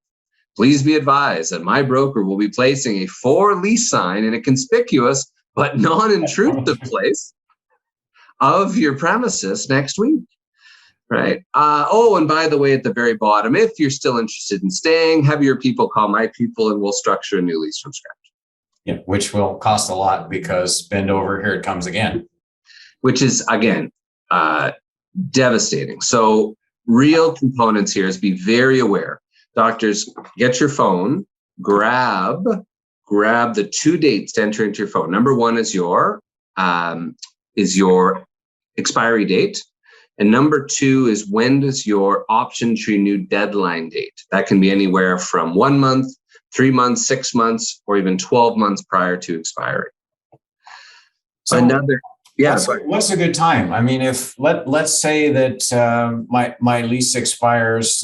B: Please be advised that my broker will be placing a for lease sign in a conspicuous but non-intrusive place of your premises next week. Right. And by the way, at the very bottom, if you're still interested in staying, have your people call my people and we'll structure a new lease from scratch.
C: Yeah, which will cost a lot, because bend over, here it comes again.
B: Which is, again, devastating. So real components here is be very aware. Doctors, get your phone, grab the 2 dates to enter into your phone. Number 1 is your expiry date. And number 2 is, when does your option to renew deadline date? That can be anywhere from 1 month, 3 months, 6 months, or even 12 months prior to expiry.
C: So what's a good time? I mean, if let's say that my lease expires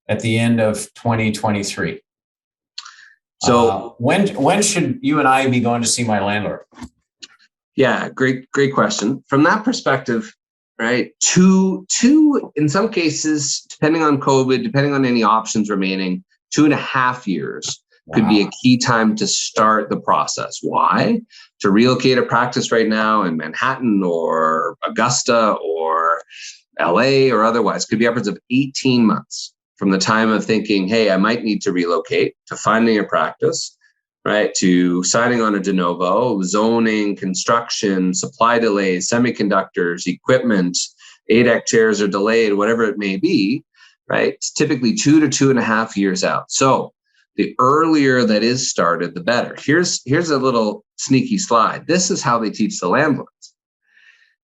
C: at the end of 2023. So when should you and I be going to see my landlord?
B: Yeah, great question. From that perspective, right, two, in some cases, depending on COVID, depending on any options remaining, 2.5 years could be a key time to start the process. Why? To relocate a practice right now in Manhattan or Augusta or LA or otherwise could be upwards of 18 months from the time of thinking, hey, I might need to relocate, to finding a practice, right, to signing on a de novo, zoning, construction, supply delays, semiconductors, equipment, ADEC chairs are delayed, whatever it may be, right? It's typically 2 to 2.5 years out. So the earlier that is started, the better. Here's a little sneaky slide. This is how they teach the landlords.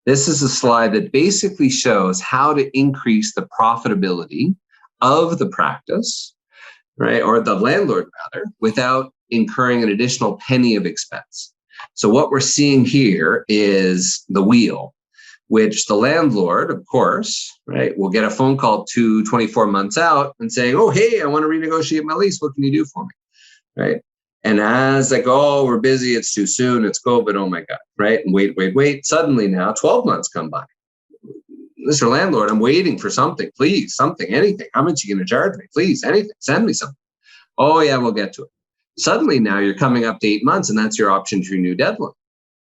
B: This is a slide that basically shows how to increase the profitability of the practice, right, or the landlord rather, without incurring an additional penny of expense. So what we're seeing here is the wheel, which the landlord, of course, right, will get a phone call 24 months out and saying, oh, hey, I want to renegotiate my lease. What can you do for me? Right. And as they go, oh, we're busy. It's too soon. It's COVID. Oh my God. Right. And wait. Suddenly now 12 months come by. Mr. Landlord, I'm waiting for something. Please, something, anything. How much are you going to charge me? Please, anything. Send me something. Oh yeah, we'll get to it. Suddenly now you're coming up to 8 months and that's your option to renew deadline.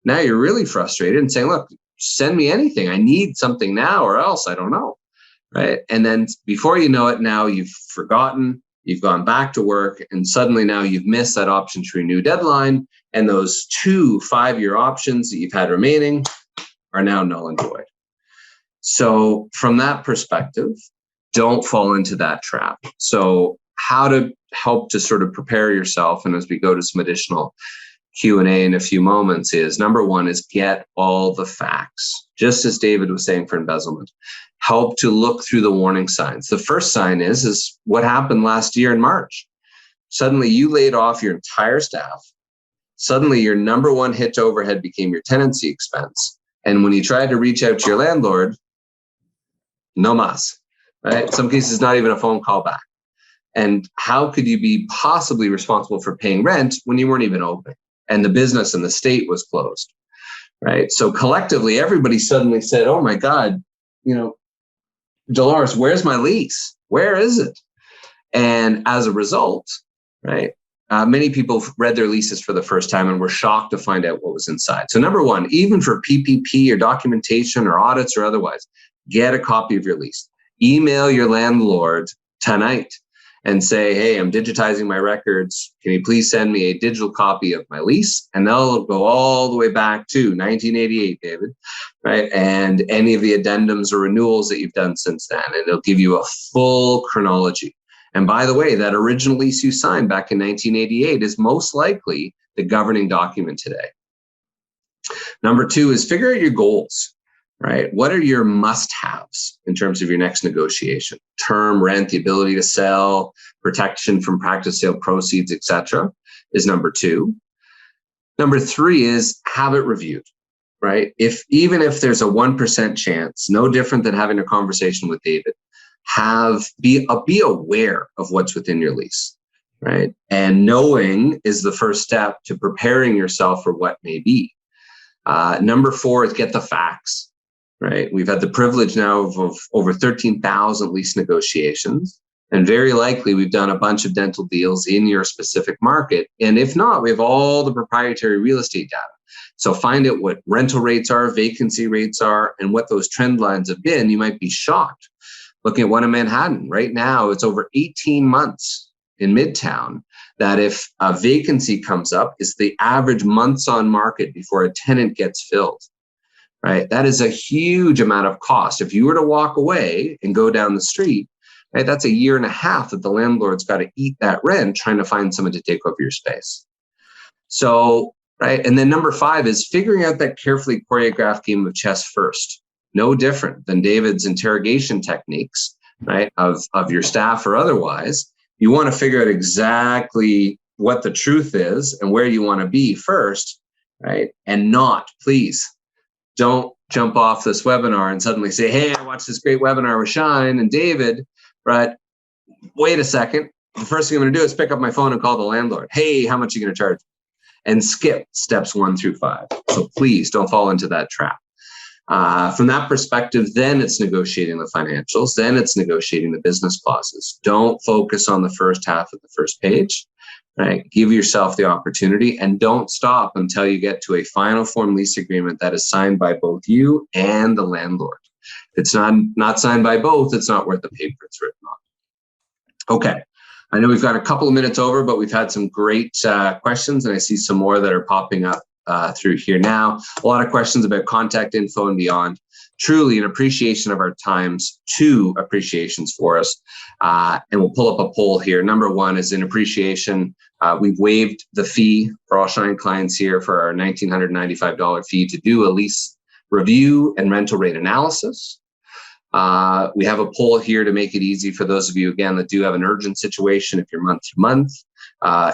B: Now you're really frustrated and saying, look, send me anything. I need something now or else I don't know. Right. And then before you know it, now you've forgotten, you've gone back to work, and suddenly now you've missed that option to renew deadline. And those 2 5-year options that you've had remaining, are now null and void. So from that perspective, don't fall into that trap. So how to help to sort of prepare yourself, and as we go to some additional Q&A in a few moments, is number one is get all the facts. Just as David was saying for embezzlement, help to look through the warning signs. The first sign is what happened last year in March. Suddenly you laid off your entire staff. Suddenly your number one hit to overhead became your tenancy expense. And when you tried to reach out to your landlord, no mas, right? In some cases, not even a phone call back. And how could you be possibly responsible for paying rent when you weren't even open and the business and the state was closed, right? So collectively, everybody suddenly said, oh my God, Dolores, where's my lease? Where is it? And as a result, right, many people read their leases for the first time and were shocked to find out what was inside. So number one, even for PPP or documentation or audits or otherwise, get a copy of your lease. Email your landlord tonight and say, hey, I'm digitizing my records. Can you please send me a digital copy of my lease? And they'll go all the way back to 1988, David, right? And any of the addendums or renewals that you've done since then. And it'll give you a full chronology. And by the way, that original lease you signed back in 1988 is most likely the governing document today. Number two is figure out your goals. Right? What are your must-haves in terms of your next negotiation? Term, rent, the ability to sell, protection from practice sale proceeds, etc. is number two. Number three is have it reviewed, right? Even if there's a 1% chance, no different than having a conversation with David, be aware of what's within your lease, right? And knowing is the first step to preparing yourself for what may be. Number four is get the facts. Right. We've had the privilege now of over 13,000 lease negotiations, and very likely we've done a bunch of dental deals in your specific market. And if not, we have all the proprietary real estate data. So find out what rental rates are, vacancy rates are, and what those trend lines have been. You might be shocked. Looking at one in Manhattan right now, it's over 18 months in Midtown that if a vacancy comes up, is the average months on market before a tenant gets filled. Right? That is a huge amount of cost. If you were to walk away and go down the street, right, that's a year and a half that the landlord's got to eat that rent trying to find someone to take over your space. So, right. And then number five is figuring out that carefully choreographed game of chess first. No different than David's interrogation techniques, right, of your staff or otherwise. You want to figure out exactly what the truth is and where you want to be first, right? And please, don't jump off this webinar and suddenly say, hey, I watched this great webinar with Schein and David, right? Wait a second. The first thing I'm going to do is pick up my phone and call the landlord. Hey, how much are you going to charge? And skip steps 1 through 5. So please don't fall into that trap. From that perspective, then it's negotiating the financials. Then it's negotiating the business clauses. Don't focus on the first half of the first page. Right? Give yourself the opportunity and don't stop until you get to a final form lease agreement that is signed by both you and the landlord. If it's not signed by both, it's not worth the paper it's written on. Okay. I know we've got a couple of minutes over, but we've had some great questions, and I see some more that are popping up through here now. A lot of questions about contact info and beyond. Truly an appreciation of our times, 2 appreciations for us. And we'll pull up a poll here. Number 1 is in appreciation. We've waived the fee for all Schein clients here for our $1,995 fee to do a lease review and rental rate analysis. We have a poll here to make it easy for those of you, again, that do have an urgent situation if you're month to month.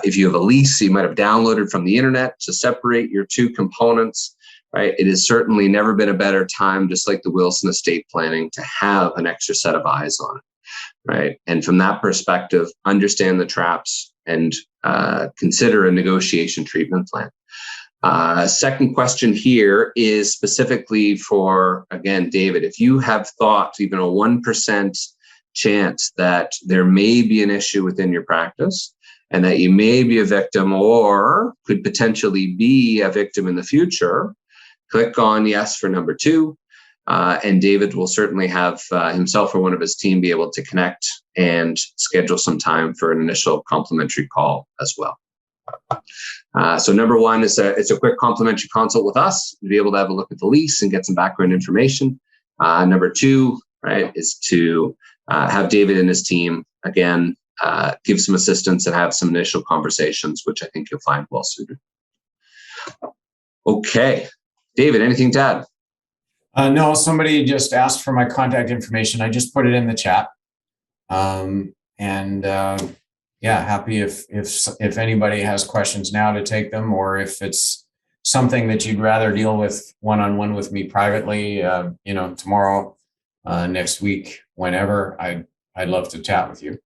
B: If you have a lease you might have downloaded from the internet to separate your 2 components. Right? It has certainly never been a better time, just like the Wilson estate planning, to have an extra set of eyes on it. Right? And from that perspective, understand the traps and consider a negotiation treatment plan. Second question here is specifically for, again, David, if you have thought even a 1% chance that there may be an issue within your practice and that you may be a victim or could potentially be a victim in the future, click on yes for number 2. And David will certainly have himself or one of his team be able to connect and schedule some time for an initial complimentary call as well. So number one is it's a quick complimentary consult with us to be able to have a look at the lease and get some background information. Number two, right, is to have David and his team, again, give some assistance and have some initial conversations, which I think you'll find well suited. Okay. David, anything to add?
C: No, somebody just asked for my contact information. I just put it in the chat. Yeah, happy if anybody has questions now to take them, or if it's something that you'd rather deal with one-on-one with me privately, tomorrow, next week, whenever, I'd love to chat with you.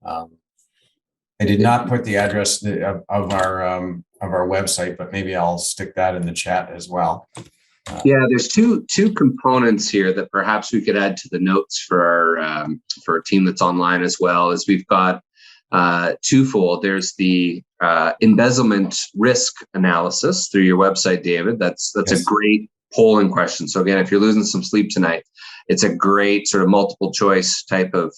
C: I did not put the address of our website, but maybe I'll stick that in the chat as well.
B: Yeah, there's two components here that perhaps we could add to the notes for our team that's online as well. As we've got twofold. There's the embezzlement risk analysis through your website, David. That's yes. A great polling question. So again, if you're losing some sleep tonight, it's a great sort of multiple choice type of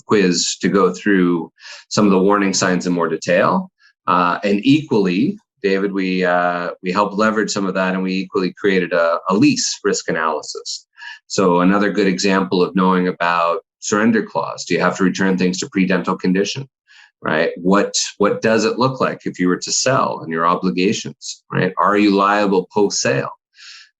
B: quiz to go through some of the warning signs in more detail. And equally, David, we helped leverage some of that, and we equally created a lease risk analysis. So another good example of knowing about surrender clause. Do you have to return things to pre-dental condition? Right? What does it look like if you were to sell and your obligations? Right? Are you liable post-sale?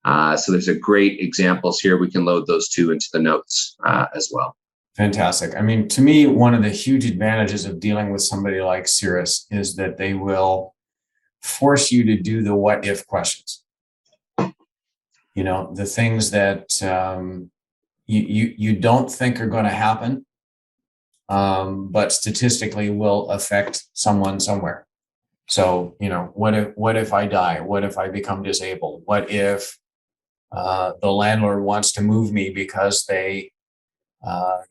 B: So there's a great examples here. We can load those two into the notes as well.
C: Fantastic. I mean, to me, one of the huge advantages of dealing with somebody like Cirrus is that they will force you to do the what if questions. You know, the things that you don't think are going to happen, but statistically will affect someone somewhere. So, you know, what if I die? What if I become disabled? What if the landlord wants to move me because they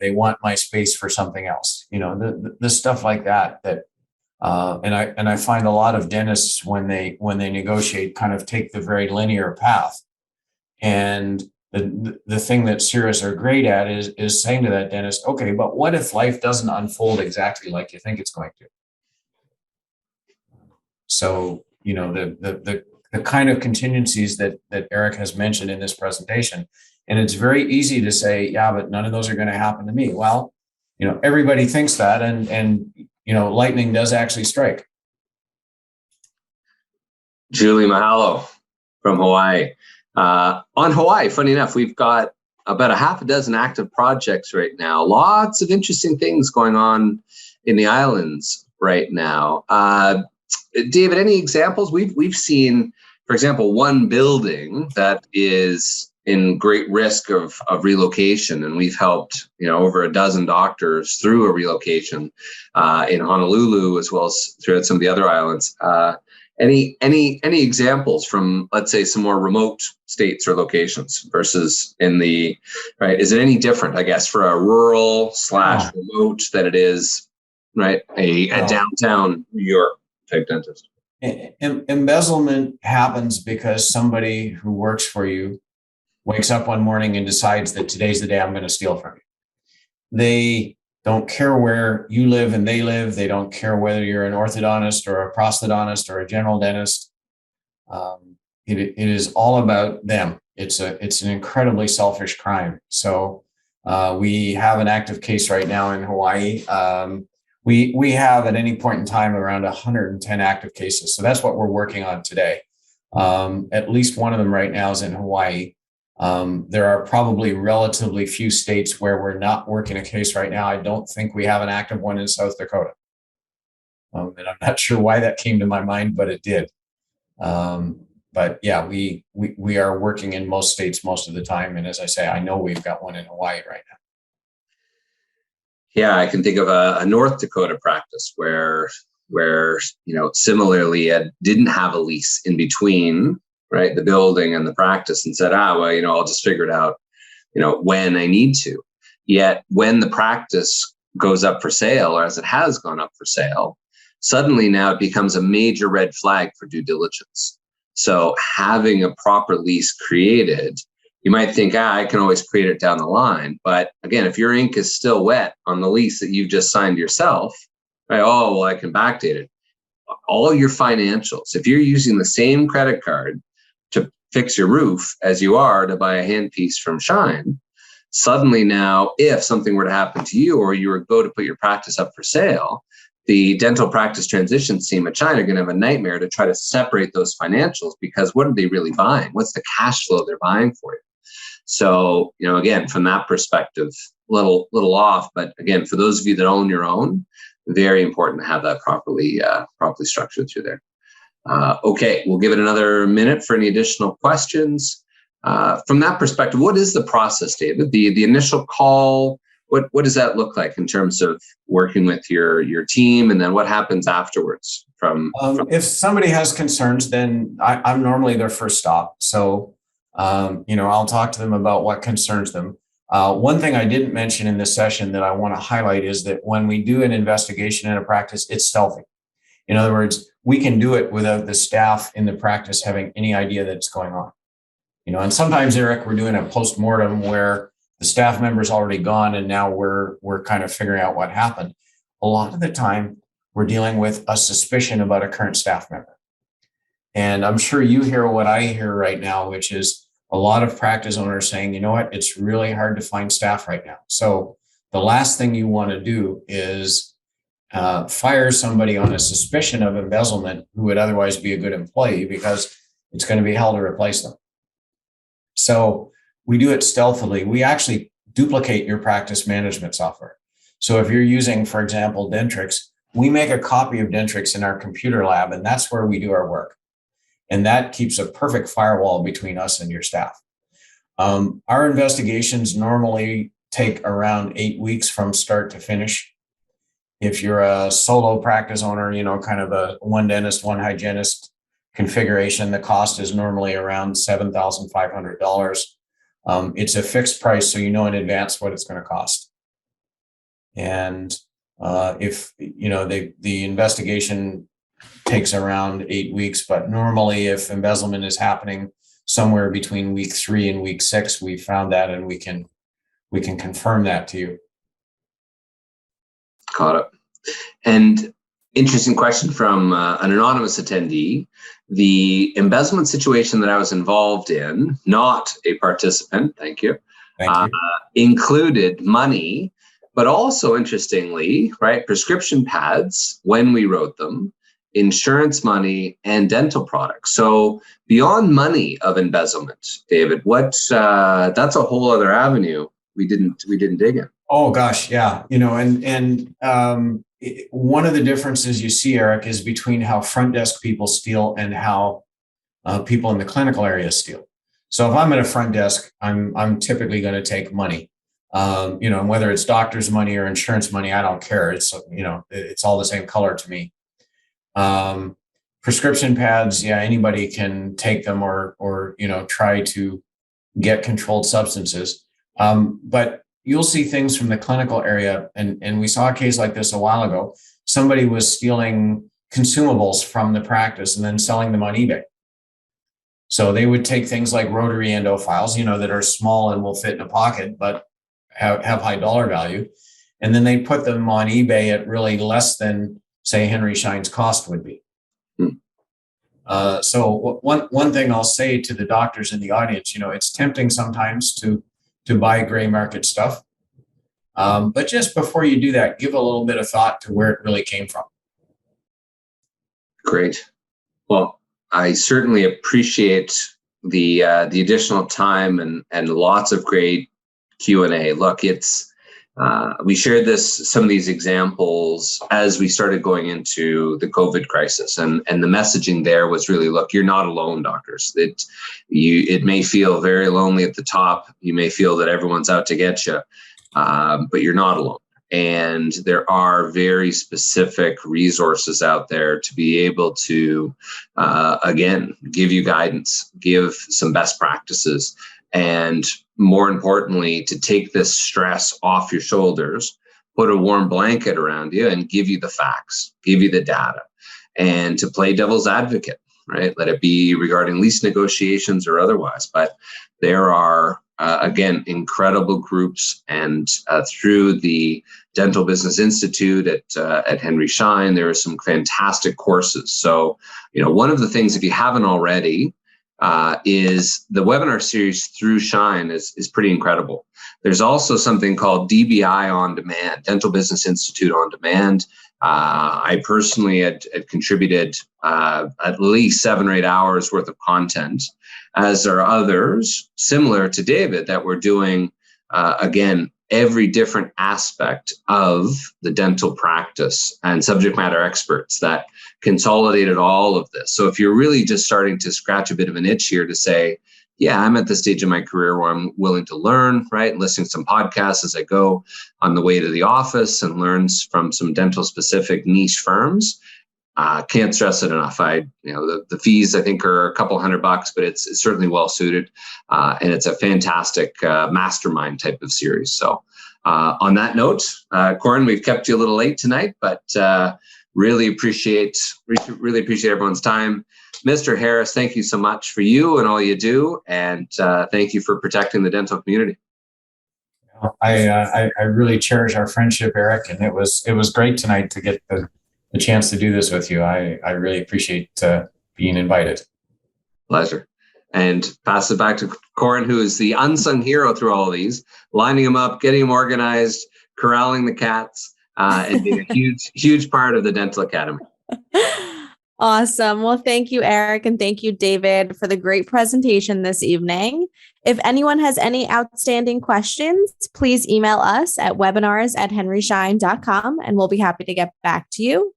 C: want my space for something else? You know, the stuff like that. And I find a lot of dentists when they negotiate kind of take the very linear path. And the thing that Cirrus are great at is saying to that dentist, okay, but what if life doesn't unfold exactly like you think it's going to? So, you know, the kind of contingencies that Eric has mentioned in this presentation, and it's very easy to say, yeah, but none of those are going to happen to me. Well, you know, everybody thinks that, and you know, lightning does actually strike.
B: Julie Mahalo from Hawaii. On Hawaii, funny enough, we've got about a half a dozen active projects right now. Lots of interesting things going on in the islands right now. David, any examples? We've seen, for example, one building that is in great risk of relocation, and we've helped, you know, over a dozen doctors through a relocation in Honolulu as well as throughout some of the other islands. Any examples from, let's say, some more remote states or locations versus in the, right? Is it any different, I guess, for a rural / remote than it is, right, a downtown New York type dentist?
C: Embezzlement happens because somebody who works for you wakes up one morning and decides that today's the day I'm going to steal from you. They don't care where you live and they live. They don't care whether you're an orthodontist or a prosthodontist or a general dentist. It is all about them. It's an incredibly selfish crime. So we have an active case right now in Hawaii. We have at any point in time around 110 active cases. So that's what we're working on today. At least one of them right now is in Hawaii. There are probably relatively few states where we're not working a case right now. I don't think we have an active one in South Dakota. And I'm not sure why that came to my mind, but it did. But yeah, we are working in most states most of the time. And as I say, I know we've got one in Hawaii right now.
B: Yeah, I can think of a North Dakota practice where you know, similarly didn't have a lease in between, right, the building and the practice, and said, well, you know, I'll just figure it out, you know, when I need to. Yet when the practice goes up for sale, or as it has gone up for sale, suddenly now it becomes a major red flag for due diligence. So having a proper lease created, you might think, I can always create it down the line. But again, if your ink is still wet on the lease that you've just signed yourself, right, oh, well, I can backdate it. all your financials. If you're using the same credit card to fix your roof as you are to buy a handpiece from Schein, suddenly now, if something were to happen to you or you were go to put your practice up for sale, the dental practice transitions team at Schein are going to have a nightmare to try to separate those financials, because what are they really buying? What's the cash flow they're buying for you? So, again, from that perspective, little off, but again, for those of you that own your own, very important to have that properly structured through there. Okay, we'll give it another minute for any additional questions. From that perspective, what is the process, David? The initial call, what does that look like in terms of working with your team, and then what happens afterwards?
C: If somebody has concerns, then I'm normally their first stop. So, I'll talk to them about what concerns them. One thing I didn't mention in this session that I want to highlight is that when we do an investigation in a practice, it's stealthy. In other words, we can do it without the staff in the practice having any idea that it's going on. And sometimes, Eric, we're doing a post-mortem where the staff member's already gone and now we're kind of figuring out what happened. A lot of the time, we're dealing with a suspicion about a current staff member. And I'm sure you hear what I hear right now, which is a lot of practice owners saying, you know what, it's really hard to find staff right now. So the last thing you want to do is fire somebody on a suspicion of embezzlement who would otherwise be a good employee, because it's going to be hell to replace them. So we do it stealthily. We actually duplicate your practice management software. So if you're using, for example, Dentrix, we make a copy of Dentrix in our computer lab, and that's where we do our work. And that keeps a perfect firewall between us and your staff. Our investigations normally take around 8 weeks from start to finish. If you're a solo practice owner, kind of a one dentist, one hygienist configuration, the cost is normally around $7,500. It's a fixed price, so you know in advance what it's going to cost. And if the investigation takes around 8 weeks, but normally if embezzlement is happening somewhere between week 3 and week 6, we found that, and we can confirm that to you.
B: Got it. And interesting question from an anonymous attendee. The embezzlement situation that I was involved in, not a participant, thank you, included money, but also interestingly, right, prescription pads when we wrote them, insurance money, and dental products. So beyond money of embezzlement, David, that's a whole other avenue we didn't dig in.
C: Oh gosh, yeah. One of the differences you see, Eric, is between how front desk people steal and how people in the clinical area steal. So if I'm at a front desk, I'm typically going to take money. Whether it's doctor's money or insurance money, I don't care. It's all the same color to me. Prescription pads, yeah, anybody can take them or try to get controlled substances. But you'll see things from the clinical area, and we saw a case like this a while ago. Somebody was stealing consumables from the practice and then selling them on eBay. So they would take things like rotary endo files, that are small and will fit in a pocket, but have high dollar value. And then they put them on eBay at really less than, say, Henry Schein's cost would be. So one thing I'll say to the doctors in the audience, it's tempting sometimes to buy gray market stuff. But just before you do that, give a little bit of thought to where it really came from.
B: Great. Well, I certainly appreciate the additional time and lots of great Q&A. Look, we shared some of these examples as we started going into the COVID crisis, and the messaging there was really, look, you're not alone, doctors. It may feel very lonely at the top. You may feel that everyone's out to get you, but you're not alone. And there are very specific resources out there to be able to, again, give you guidance, give some best practices, and more importantly, to take this stress off your shoulders, put a warm blanket around you and give you the facts, give you the data, and to play devil's advocate, right? Let it be regarding lease negotiations or otherwise. But there are again, incredible groups, and through the Dental Business Institute at Henry Schein, there are some fantastic courses. So, one of the things, if you haven't already, is the webinar series through Schein is pretty incredible. There's also something called DBI On Demand, Dental Business Institute On Demand. I personally had contributed at least 7 or 8 hours worth of content, as are others similar to David that we're doing, again, every different aspect of the dental practice and subject matter experts that consolidated all of this. So if you're really just starting to scratch a bit of an itch here to say, yeah, I'm at the stage of my career where I'm willing to learn, right? Listening to some podcasts as I go on the way to the office and learn from some dental specific niche firms. Can't stress it enough. The fees I think are a couple $100, but it's certainly well suited, and it's a fantastic mastermind type of series. So, on that note, Corin, we've kept you a little late tonight, but really appreciate everyone's time. Mr. Harris, thank you so much for you and all you do, and thank you for protecting the dental community.
C: I really cherish our friendship, Eric, and it was great tonight to get the chance to do this with you. I really appreciate being invited.
B: Pleasure. And pass it back to Corin, who is the unsung hero through all of these, lining them up, getting them organized, corralling the cats, and being a huge part of the Dental Academy.
A: Awesome. Well, thank you, Eric, and thank you, David, for the great presentation this evening. If anyone has any outstanding questions, please email us at webinars@henryschein.com, and we'll be happy to get back to you.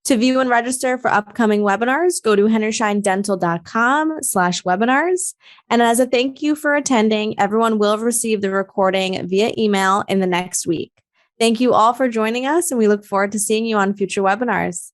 A: To view and register for upcoming webinars, go to henryscheindental.com/webinars. And as a thank you for attending, everyone will receive the recording via email in the next week. Thank you all for joining us, and we look forward to seeing you on future webinars.